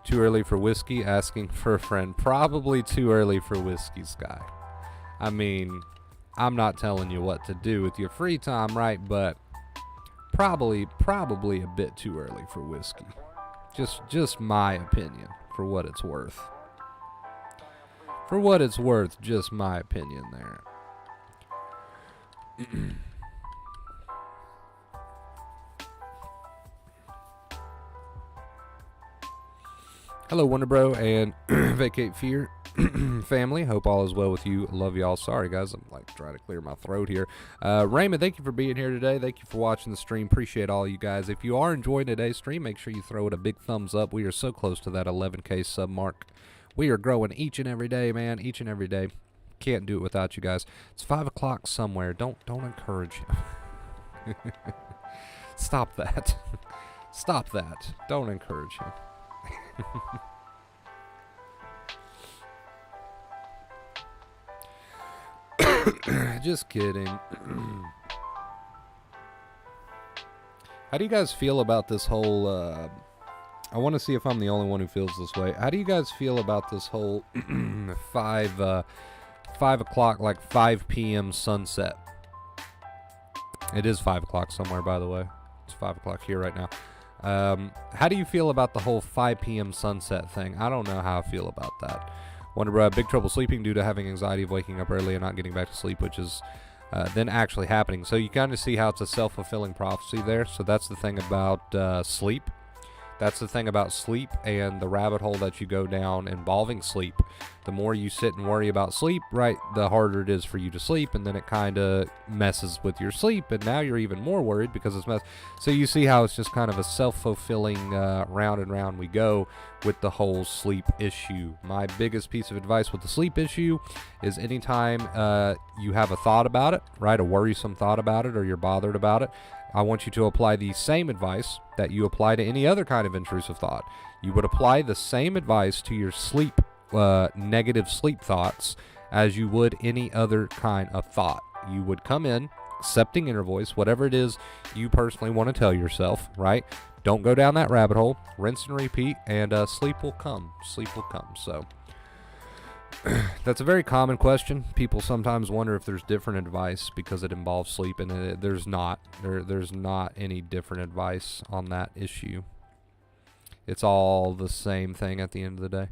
[SPEAKER 1] Too early for whiskey? Asking for a friend. Probably too early for whiskey, Sky. I mean, I'm not telling you what to do with your free time, right? But probably a bit too early for whiskey. Just my opinion, for what it's worth. For what it's worth, just my opinion there. Hello, Wonder Bro and Vacate Fear family. Hope all is well with you. Love y'all. Sorry, guys. I'm like trying to clear my throat here. Raymond, thank you for being here today. Thank you for watching the stream. Appreciate all you guys. If you are enjoying today's stream, make sure you throw it a big thumbs up. We are so close to that 11K sub mark. We are growing each and every day, man. Each and every day. Can't do it without you guys. It's 5 o'clock somewhere. Don't encourage. Stop that. Stop that. Don't encourage him. Just kidding. How do you guys feel about this whole, I want to see if I'm the only one who feels this way. How do you guys feel about this whole 5 o'clock, like 5 p.m. sunset? It is 5 o'clock somewhere, by the way. It's 5 o'clock here right now. How do you feel about the whole 5 p.m. sunset thing? I don't know how I feel about that. Wonder Bro had big trouble sleeping due to having anxiety of waking up early and not getting back to sleep, which is then actually happening. So you kind of see how it's a self-fulfilling prophecy there. So that's the thing about sleep. That's the thing about sleep and the rabbit hole that you go down involving sleep. The more you sit and worry about sleep, right, the harder it is for you to sleep, and then it kind of messes with your sleep, and now you're even more worried because it's So you see how it's just kind of a self-fulfilling round and round we go with the whole sleep issue. My biggest piece of advice with the sleep issue is anytime you have a thought about it, right, a worrisome thought about it, or you're bothered about it, I want you to apply the same advice that you apply to any other kind of intrusive thought. You would apply the same advice to your sleep, negative sleep thoughts, as you would any other kind of thought. You would come in, accepting inner voice, whatever it is you personally want to tell yourself, right? Don't go down that rabbit hole. Rinse and repeat, and sleep will come. Sleep will come. So that's a very common question. People sometimes wonder if there's different advice because it involves sleep, and there's not. There's not any different advice on that issue. It's all the same thing at the end of the day.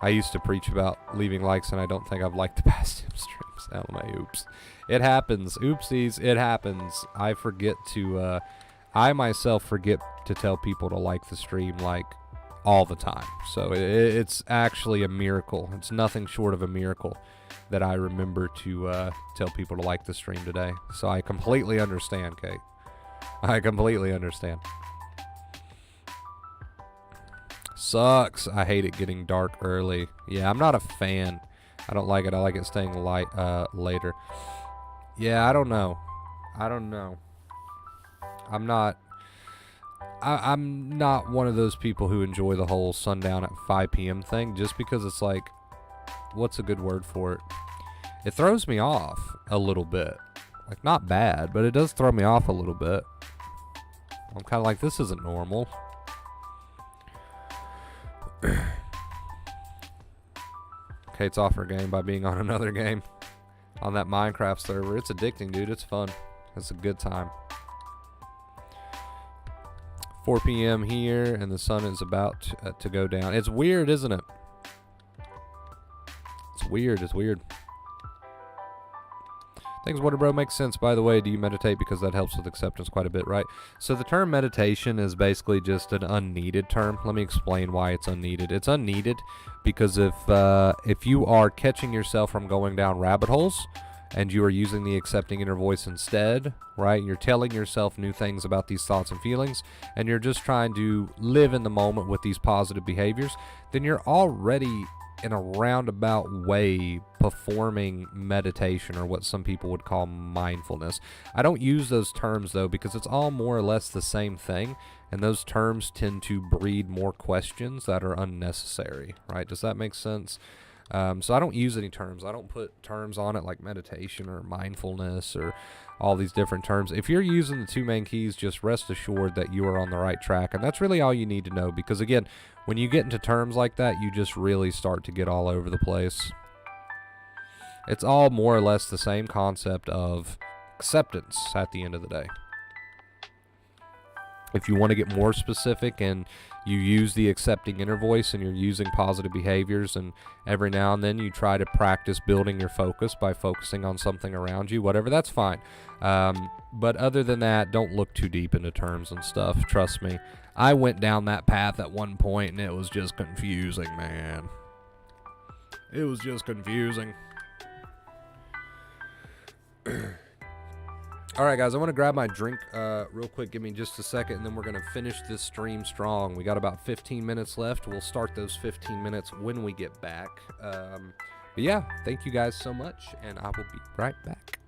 [SPEAKER 1] I used to preach about leaving likes, and I don't think I've liked the past streams. LMA, oops. It happens. Oopsies, it happens. I forget to, I myself forget to tell people to like the stream, like, all the time. So it's actually a miracle. It's nothing short of a miracle that I remember to tell people to like the stream today. So I completely understand, Kate. I completely understand. Sucks. I hate it getting dark early. Yeah, I'm not a fan. I don't like it. I like it staying light later. Yeah, I don't know. I'm not one of those people who enjoy the whole sundown at 5 p.m. thing, just because it's like, what's a good word for it? It throws me off a little bit. Like, not bad, but it does throw me off a little bit. I'm kind of like, this isn't normal. Kate's off her game by being on another game on that Minecraft server. It's addicting, dude. It's fun. It's a good time. 4 p.m. here, and the sun is about to go down. It's weird, isn't it? It's weird. It's weird. Thanks, Water Bro. Makes sense. By the way, do you meditate? Because that helps with acceptance quite a bit, right? So the term meditation is basically just an unneeded term. Let me explain why it's unneeded. It's unneeded because if you are catching yourself from going down rabbit holes, and you are using the accepting inner voice instead, right? You're telling yourself new things about these thoughts and feelings, and you're just trying to live in the moment with these positive behaviors, then you're already in a roundabout way performing meditation, or what some people would call mindfulness. I don't use those terms, though, because it's all more or less the same thing, and those terms tend to breed more questions that are unnecessary, right? Does that make sense? So I don't use any terms. I don't put terms on it like meditation or mindfulness or all these different terms. If you're using the two main keys, just rest assured that you are on the right track. And that's really all you need to know, because again, when you get into terms like that, you just really start to get all over the place. It's all more or less the same concept of acceptance at the end of the day. If you want to get more specific and you use the accepting inner voice and you're using positive behaviors, and every now and then you try to practice building your focus by focusing on something around you, whatever, that's fine. But other than that, don't look too deep into terms and stuff. Trust me. I went down that path at one point and it was just confusing, man. It was just confusing. Alright guys, I want to grab my drink real quick. Give me just a second, and then we're going to finish this stream strong. We got about 15 minutes left. We'll start those 15 minutes when we get back. But yeah, thank you guys so much, and I will be right back.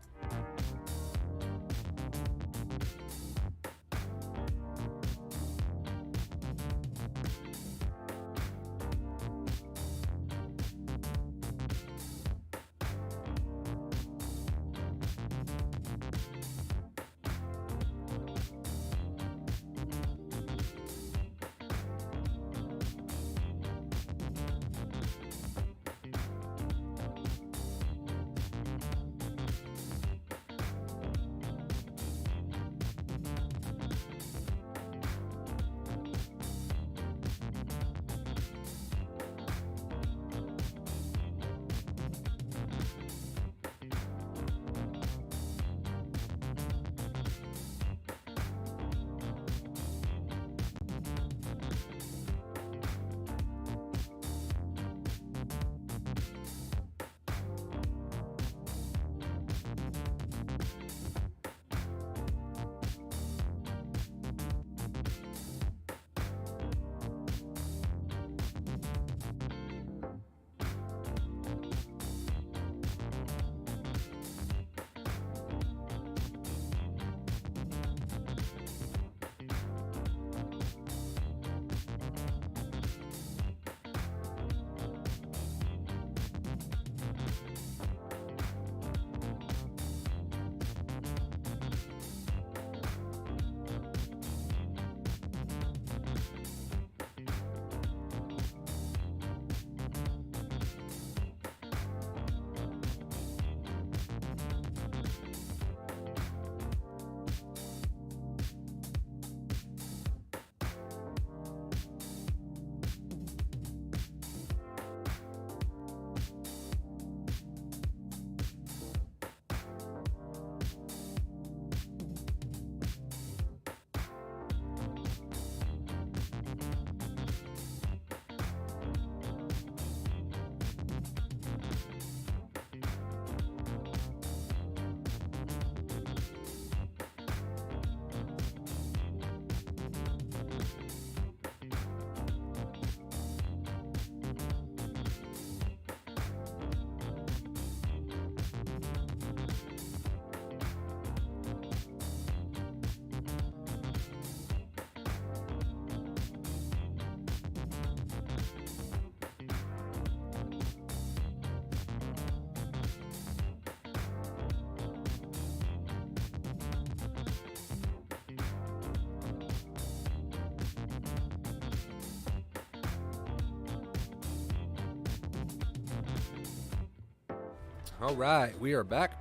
[SPEAKER 1] All right, we are back.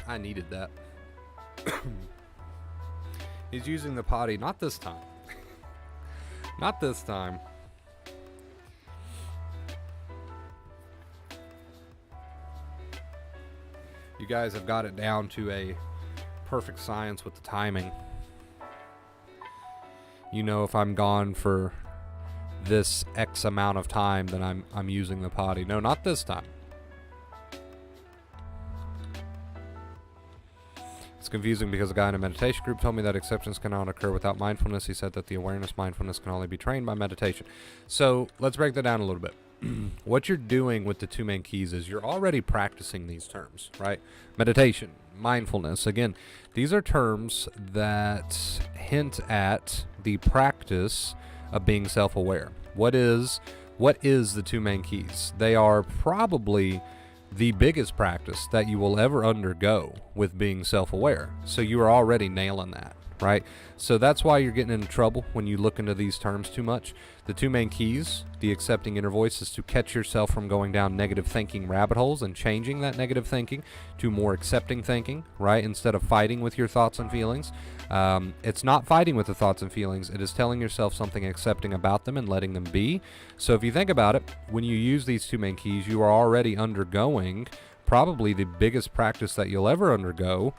[SPEAKER 1] I needed that. He's using the potty. Not this time. Not this time. You guys have got it down to a perfect science with the timing. You know, if I'm gone for this X amount of time, then I'm using the potty. No, not this time. It's confusing because a guy in a meditation group told me that acceptance cannot occur without mindfulness. He said that the awareness mindfulness can only be trained by meditation. So let's break that down a little bit. What you're doing with the two main keys is you're already practicing these terms, right? Meditation, mindfulness. Again, these are terms that hint at the practice of being self-aware. What is the two main keys? They are probably the biggest practice that you will ever undergo with being self-aware. So you are already nailing that, right? So that's why you're getting into trouble when you look into these terms too much. The two main keys, the accepting inner voice, is to catch yourself from going down negative thinking rabbit holes and changing that negative thinking to more accepting thinking, right? Instead of fighting with your thoughts and feelings. It's not fighting with the thoughts and feelings. It is telling yourself something, accepting about them and letting them be. So if you think about it, when you use these two main keys, you are already undergoing probably the biggest practice that you'll ever undergo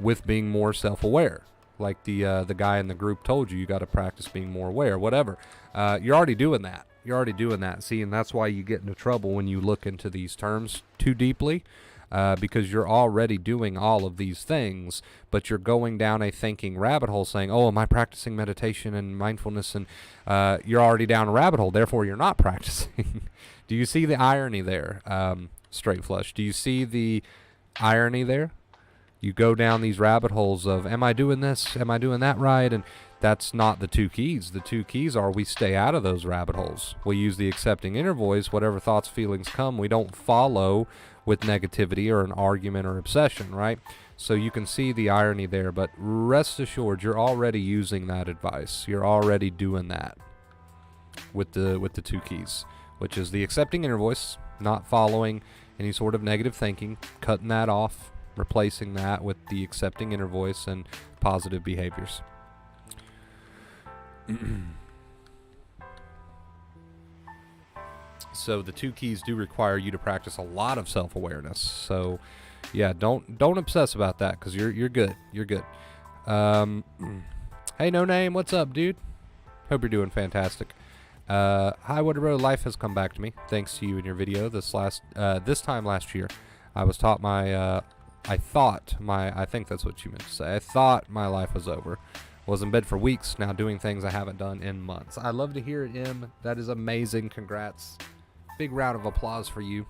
[SPEAKER 1] with being more self-aware. Like the guy in the group told you, you got to practice being more aware, whatever. You're already doing that. You're already doing that. See, and that's why you get into trouble when you look into these terms too deeply, because you're already doing all of these things, but you're going down a thinking rabbit hole saying, oh, am I practicing meditation and mindfulness? And you're already down a rabbit hole, therefore you're not practicing. Do you see the irony there? straight flush. Do you see the irony there? You go down these rabbit holes of, am I doing this? Am I doing that right? And that's not the two keys. The two keys are we stay out of those rabbit holes. We use the accepting inner voice. Whatever thoughts, feelings come, we don't follow with negativity or an argument or obsession, right? So you can see the irony there, but rest assured, you're already using that advice. You're already doing that with the two keys, which is the accepting inner voice, not following any sort of negative thinking, cutting that off, replacing that with the accepting inner voice and positive behaviors. So the two keys do require you to practice a lot of self-awareness. So yeah, don't obsess about that, because you're good. You're good. Hey, No Name, what's up, dude? Hope you're doing fantastic. Hi, whatever, life has come back to me thanks to you in your video this time last year. I was taught my I think that's what you meant to say. I thought my life was over. Was in bed for weeks, now doing things I haven't done in months. I love to hear it, Em. That is amazing. Congrats. Big round of applause for you.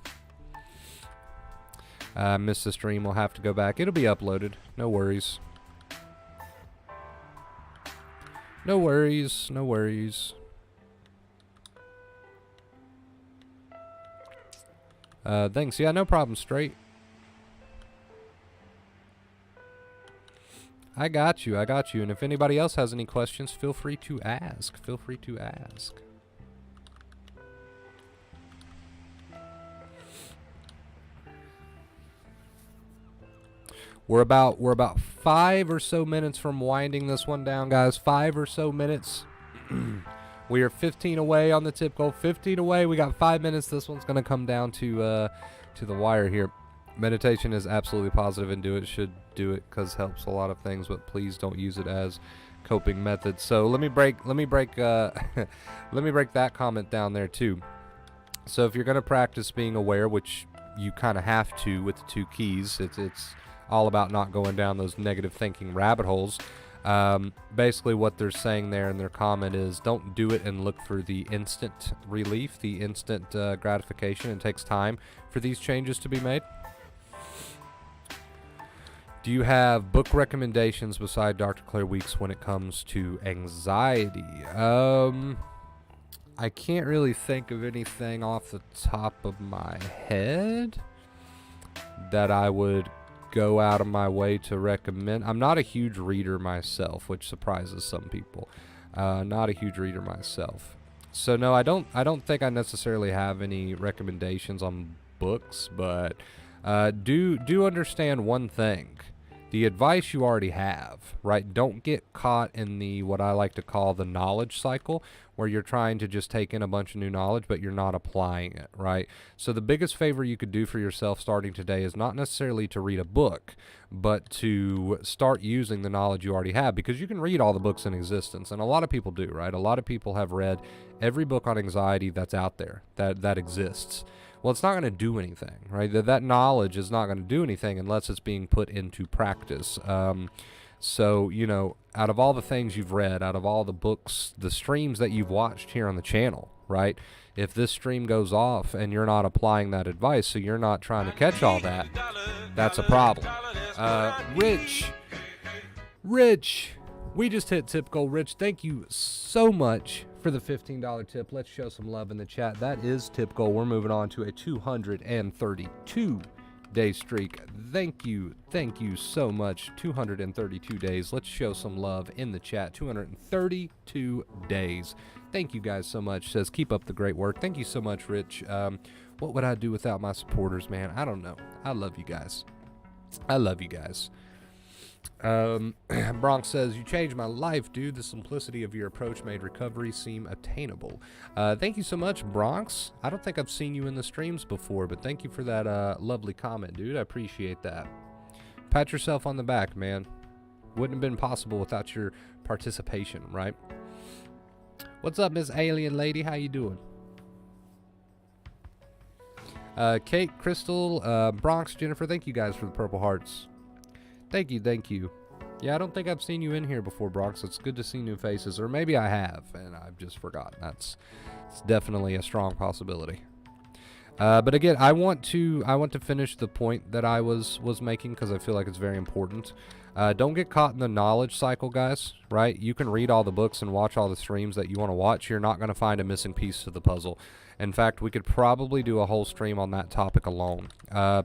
[SPEAKER 1] Missed the stream. We'll have to go back. It'll be uploaded. No worries. No worries. No worries. Thanks. Yeah, no problem. Straight. I got you. And if anybody else has any questions, feel free to ask. We're about 5 or so minutes from winding this one down, guys. 5 or so minutes. We are 15 away on the tip goal. 15 away. We got 5 minutes. This one's gonna come down to the wire here. Meditation is absolutely positive, and should do it because it helps a lot of things, but please don't use it as coping method. So let me break that comment down there too. So if you're going to practice being aware, which you kind of have to with the two keys, it's all about not going down those negative thinking rabbit holes. Basically what they're saying there in their comment is don't do it and look for the instant relief, the instant gratification. It takes time for these changes to be made. Do you have book recommendations beside Dr. Claire Weeks when it comes to anxiety? I can't really think of anything off the top of my head that I would go out of my way to recommend. I'm not a huge reader myself, which surprises some people. Not a huge reader myself. So no, I don't think I necessarily have any recommendations on books, but do understand one thing. The advice you already have, right? Don't get caught in the what I like to call the knowledge cycle, where you're trying to just take in a bunch of new knowledge, but you're not applying it, right? So the biggest favor you could do for yourself starting today is not necessarily to read a book, but to start using the knowledge you already have, because you can read all the books in existence, and a lot of people do, right? A lot of people have read every book on anxiety that's out there, that exists. Well, it's not going to do anything, right? That knowledge is not going to do anything unless it's being put into practice. So, you know, out of all the things you've read, out of all the books, the streams that you've watched here on the channel, right? If this stream goes off and you're not applying that advice, so you're not trying to catch all that, that's a problem. Rich, we just hit tip goal. Rich, thank you so much for the $15 tip. Let's show some love in the chat. That is tip goal. We're moving on to a 232-day streak. Thank you so much. 232 days. Let's show some love in the chat. 232 days. Thank you guys so much. Says keep up the great work. Thank you so much, Rich. What would I do without my supporters, man? I don't know. I love you guys. Bronx says, you changed my life, dude. The simplicity of your approach made recovery seem attainable. Thank you so much, Bronx. I don't think I've seen you in the streams before, but thank you for that lovely comment, dude. I appreciate that. Pat yourself on the back, man. Wouldn't have been possible without your participation, right? What's up, Miss Alien Lady? How you doing? Kate, Crystal, Bronx, Jennifer, thank you guys for the purple hearts. Thank you. Yeah, I don't think I've seen you in here before, Bronx. It's good to see new faces, or maybe I have, and I've just forgotten. It's definitely a strong possibility. But again, I want to finish the point that I was making, because I feel like it's very important. Don't get caught in the knowledge cycle, guys, right? You can read all the books and watch all the streams that you want to watch. You're not going to find a missing piece to the puzzle. In fact, we could probably do a whole stream on that topic alone.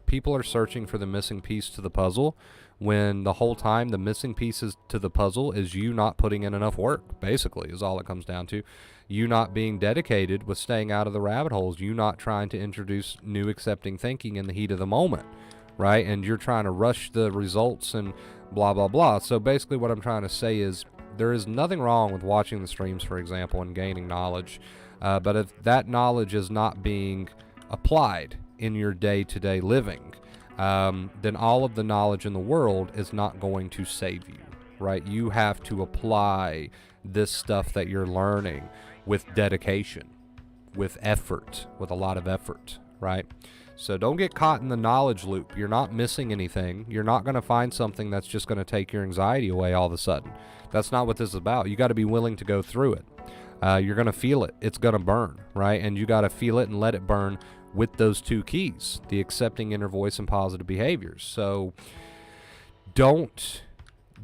[SPEAKER 1] People are searching for the missing piece to the puzzle, when the whole time the missing pieces to the puzzle is you not putting in enough work, basically, is all it comes down to. You not being dedicated with staying out of the rabbit holes, you not trying to introduce new accepting thinking in the heat of the moment, right? And you're trying to rush the results and blah, blah, blah. So basically what I'm trying to say is there is nothing wrong with watching the streams, for example, and gaining knowledge. But if that knowledge is not being applied in your day-to-day living, then all of the knowledge in the world is not going to save you, right? You have to apply this stuff that you're learning with dedication, with effort, with a lot of effort, right? So don't get caught in the knowledge loop. You're not missing anything. You're not going to find something that's just going to take your anxiety away all of a sudden. That's not what this is about. You got to be willing to go through it. You're going to feel it. It's going to burn, right? And you got to feel it and let it burn with those two keys, the accepting inner voice and positive behaviors. So don't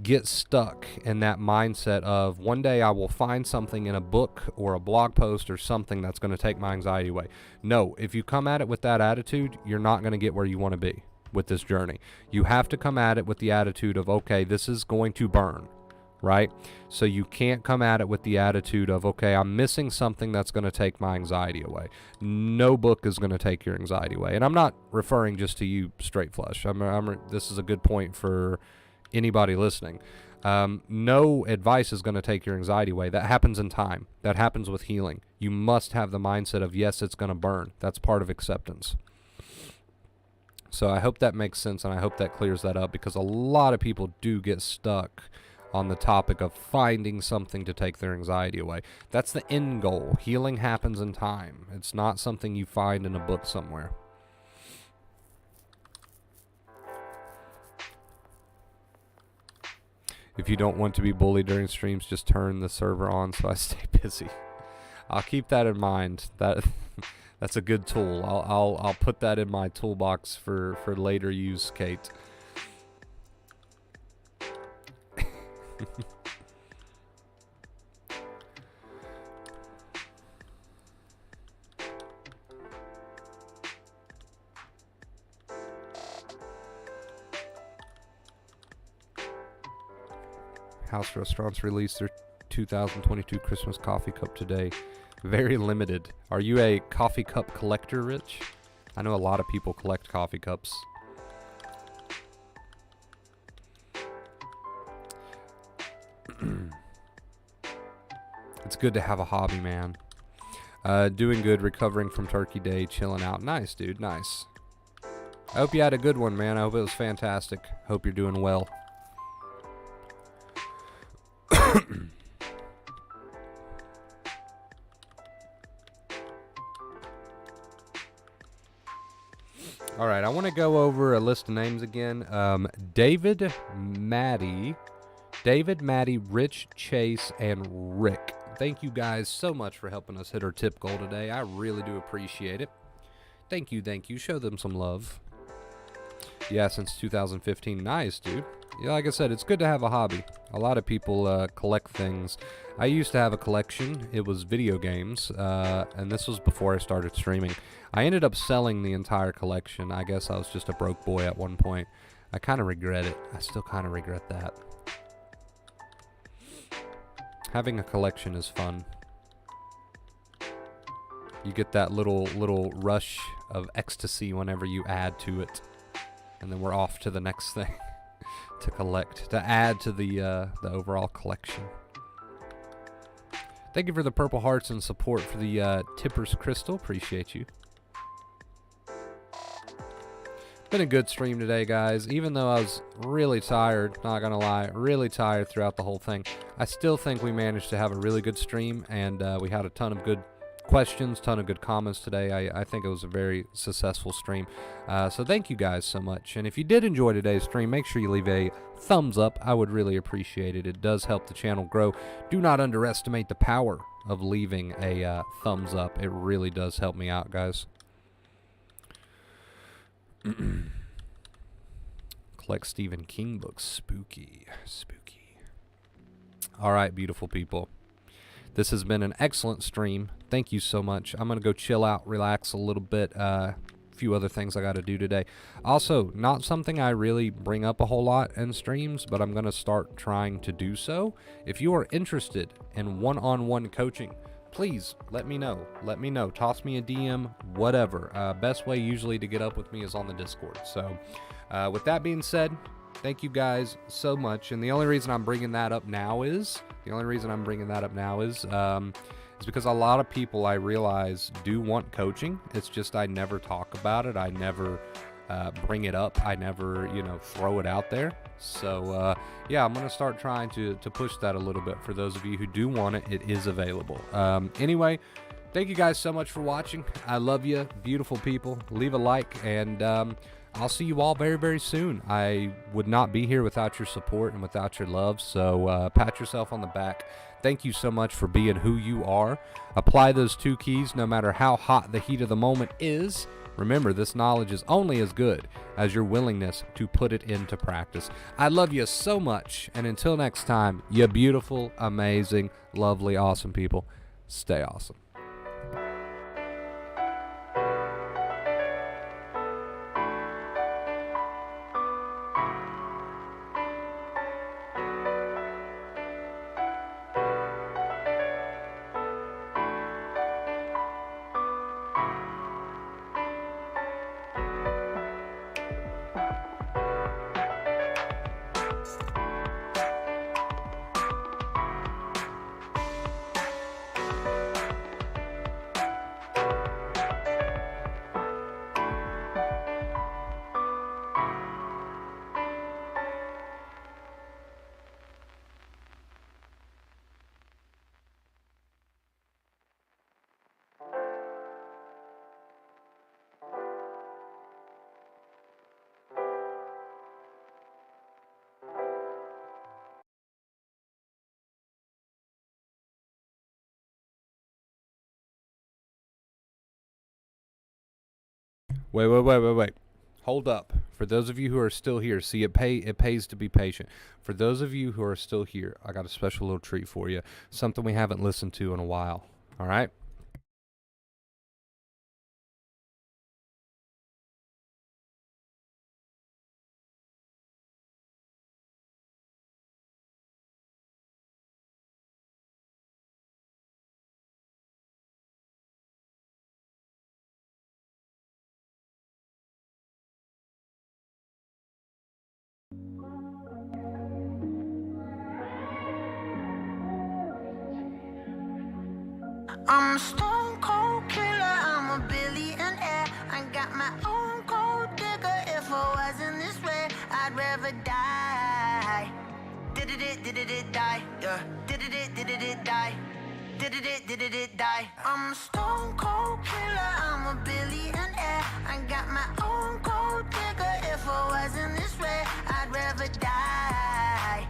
[SPEAKER 1] get stuck in that mindset of one day I will find something in a book or a blog post or something that's going to take my anxiety away. No, if you come at it with that attitude, you're not going to get where you want to be with this journey. You have to come at it with the attitude of, okay, this is going to burn, right? So you can't come at it with the attitude of, okay, I'm missing something that's going to take my anxiety away. No book is going to take your anxiety away. And I'm not referring just to you, Straight Flush. This is a good point for anybody listening. No advice is going to take your anxiety away. That happens in time. That happens with healing. You must have the mindset of, yes, it's going to burn. That's part of acceptance. So I hope that makes sense, and I hope that clears that up, because a lot of people do get stuck on the topic of finding something to take their anxiety away. That's the end goal. Healing happens in time. It's not something you find in a book somewhere. If you don't want to be bullied during streams, just turn the server on so I stay busy. I'll keep that in mind. That's a good tool. I'll put that in my toolbox for later use, Kate. House restaurants released their 2022 Christmas coffee cup today. Very limited. Are you a coffee cup collector, Rich? I know a lot of people collect coffee cups. It's good to have a hobby, man. Doing good, recovering from Turkey Day, chilling out. Nice, dude, nice. I hope you had a good one, man. I hope it was fantastic. Hope you're doing well. All right, I want to go over a list of names again. David, Maddie, Rich, Chase, and Rick. Thank you guys so much for helping us hit our tip goal today. I really do appreciate it. Thank you. Show them some love. Yeah, since 2015. Nice, dude. Yeah, like I said, it's good to have a hobby. A lot of people collect things. I used to have a collection. It was video games, and this was before I started streaming. I ended up selling the entire collection. I guess I was just a broke boy at one point. I kind of regret it. I still kind of regret that. Having a collection is fun. You get that little rush of ecstasy whenever you add to it. And then we're off to the next thing to collect, to add to the overall collection. Thank you for the purple hearts and support for the Tippers Crystal. Appreciate you. Been a good stream today, guys. Even though I was really tired, not gonna lie, really tired throughout the whole thing, I still think we managed to have a really good stream, and we had a ton of good questions, ton of good comments today. I think it was a very successful stream. So thank you guys so much. And if you did enjoy today's stream, make sure you leave a thumbs up. I would really appreciate it. It does help the channel grow. Do not underestimate the power of leaving a thumbs up. It really does help me out, guys. Collect Stephen King books. Spooky. Spooky. All right, beautiful people. This has been an excellent stream. Thank you so much. I'm going to go chill out, relax a little bit. Few other things I got to do today. Also, not something I really bring up a whole lot in streams, but I'm going to start trying to do so. If you are interested in one-on-one coaching, please let me know. Let me know. Toss me a DM, whatever. Best way usually to get up with me is on the Discord. So with that being said, thank you guys so much. And the only reason I'm bringing that up now is because a lot of people, I realize, do want coaching. It's just I never talk about it. I never bring it up. I never, throw it out there. So, yeah, I'm going to start trying to push that a little bit. For those of you who do want it, it is available. Anyway, thank you guys so much for watching. I love you, beautiful people. Leave a like, and I'll see you all very, very soon. I would not be here without your support and without your love. So pat yourself on the back. Thank you so much for being who you are. Apply those 2 keys no matter how hot the heat of the moment is. Remember, this knowledge is only as good as your willingness to put it into practice. I love you so much. And until next time, you beautiful, amazing, lovely, awesome people, stay awesome. Wait. Hold up. For those of you who are still here, see, it pays to be patient. For those of you who are still here, I got a special little treat for you. Something we haven't listened to in a while. All right?
[SPEAKER 2] I'm a stone cold killer, I'm a billionaire. I got my own gold digger. If I wasn't this way, I'd rather die. Did it die, yeah. Did it die. Did it die. I'm a stone cold killer, I'm a billionaire. I got my own gold digger. If I wasn't this way, I'd rather die.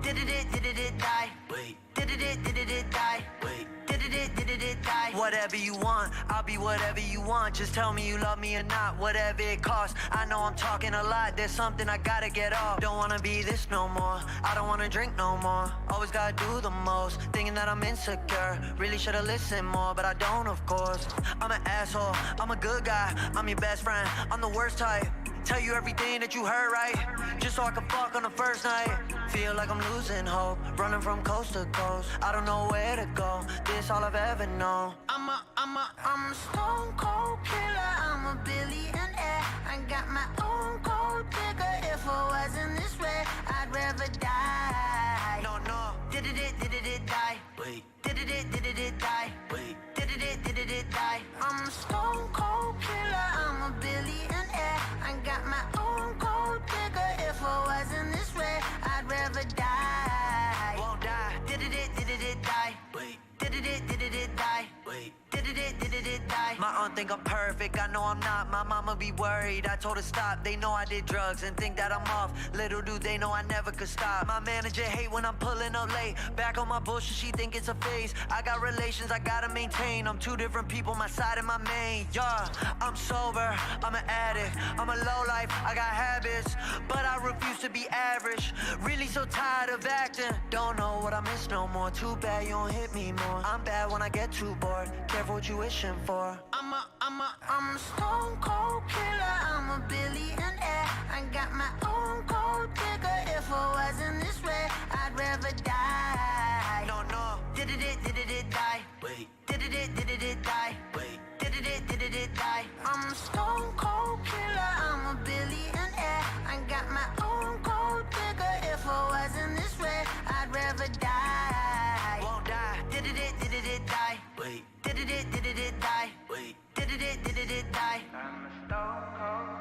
[SPEAKER 2] Did it die? Wait. Did it die? Wait. Did it die? Whatever you want, I'll be whatever you want. Just tell me you love me or not, whatever it costs. I know I'm talking a lot, there's something I gotta get off. Don't wanna be this no more, I don't wanna drink no more. Always gotta do the most, thinking that I'm insecure. Really should've listened more, but I don't, of course. I'm an asshole, I'm a good guy, I'm your best friend, I'm the worst type. Tell you everything that you heard right, just so I can fuck on the first night. Feel like I'm losing hope, running from coast to coast. I don't know where to go, this all I've ever known. I'm a stone cold killer, I'm a billionaire. I got my own gold digger. If I wasn't this way, I'd rather die. No. Did it die? Wait. Did it die? Wait. Did it die? I'm a stone cold killer, I'm a billionaire. I got my own gold digger. If I wasn't this way, I'd rather die. Won't die. Did it die? Wait. Did it die? Wait. Did it die? My
[SPEAKER 3] don't think I'm perfect, I know I'm not. My mama be worried, I told her stop. They know I did drugs and think that I'm off. Little do they know I never could stop. My manager hate when I'm pulling up late. Back on my bullshit, she think it's a phase. I got relations I gotta maintain. I'm two different people, my side and my main. Yeah, I'm sober, I'm an addict, I'm a low life, I got habits, but I refuse to be average. Really so tired of acting, don't know what I miss no more. Too bad you don't hit me more. I'm bad when I get too bored, careful what you wishing for.
[SPEAKER 2] I'm a stone cold killer, I'm a billionaire. I got my own gold digger. If it wasn't this way, I'd rather die.
[SPEAKER 3] No,
[SPEAKER 2] Did it die?
[SPEAKER 3] wait,
[SPEAKER 2] Did it die?
[SPEAKER 3] wait.
[SPEAKER 2] Did it die? I'm a stone cold killer, I'm a billionaire. I got my own gold digger. If it wasn't this way, I'd rather die.
[SPEAKER 3] Won't die,
[SPEAKER 2] Did it die?
[SPEAKER 3] wait,
[SPEAKER 2] Did it die?
[SPEAKER 3] wait.
[SPEAKER 2] Did it die?
[SPEAKER 4] I'm a stone cold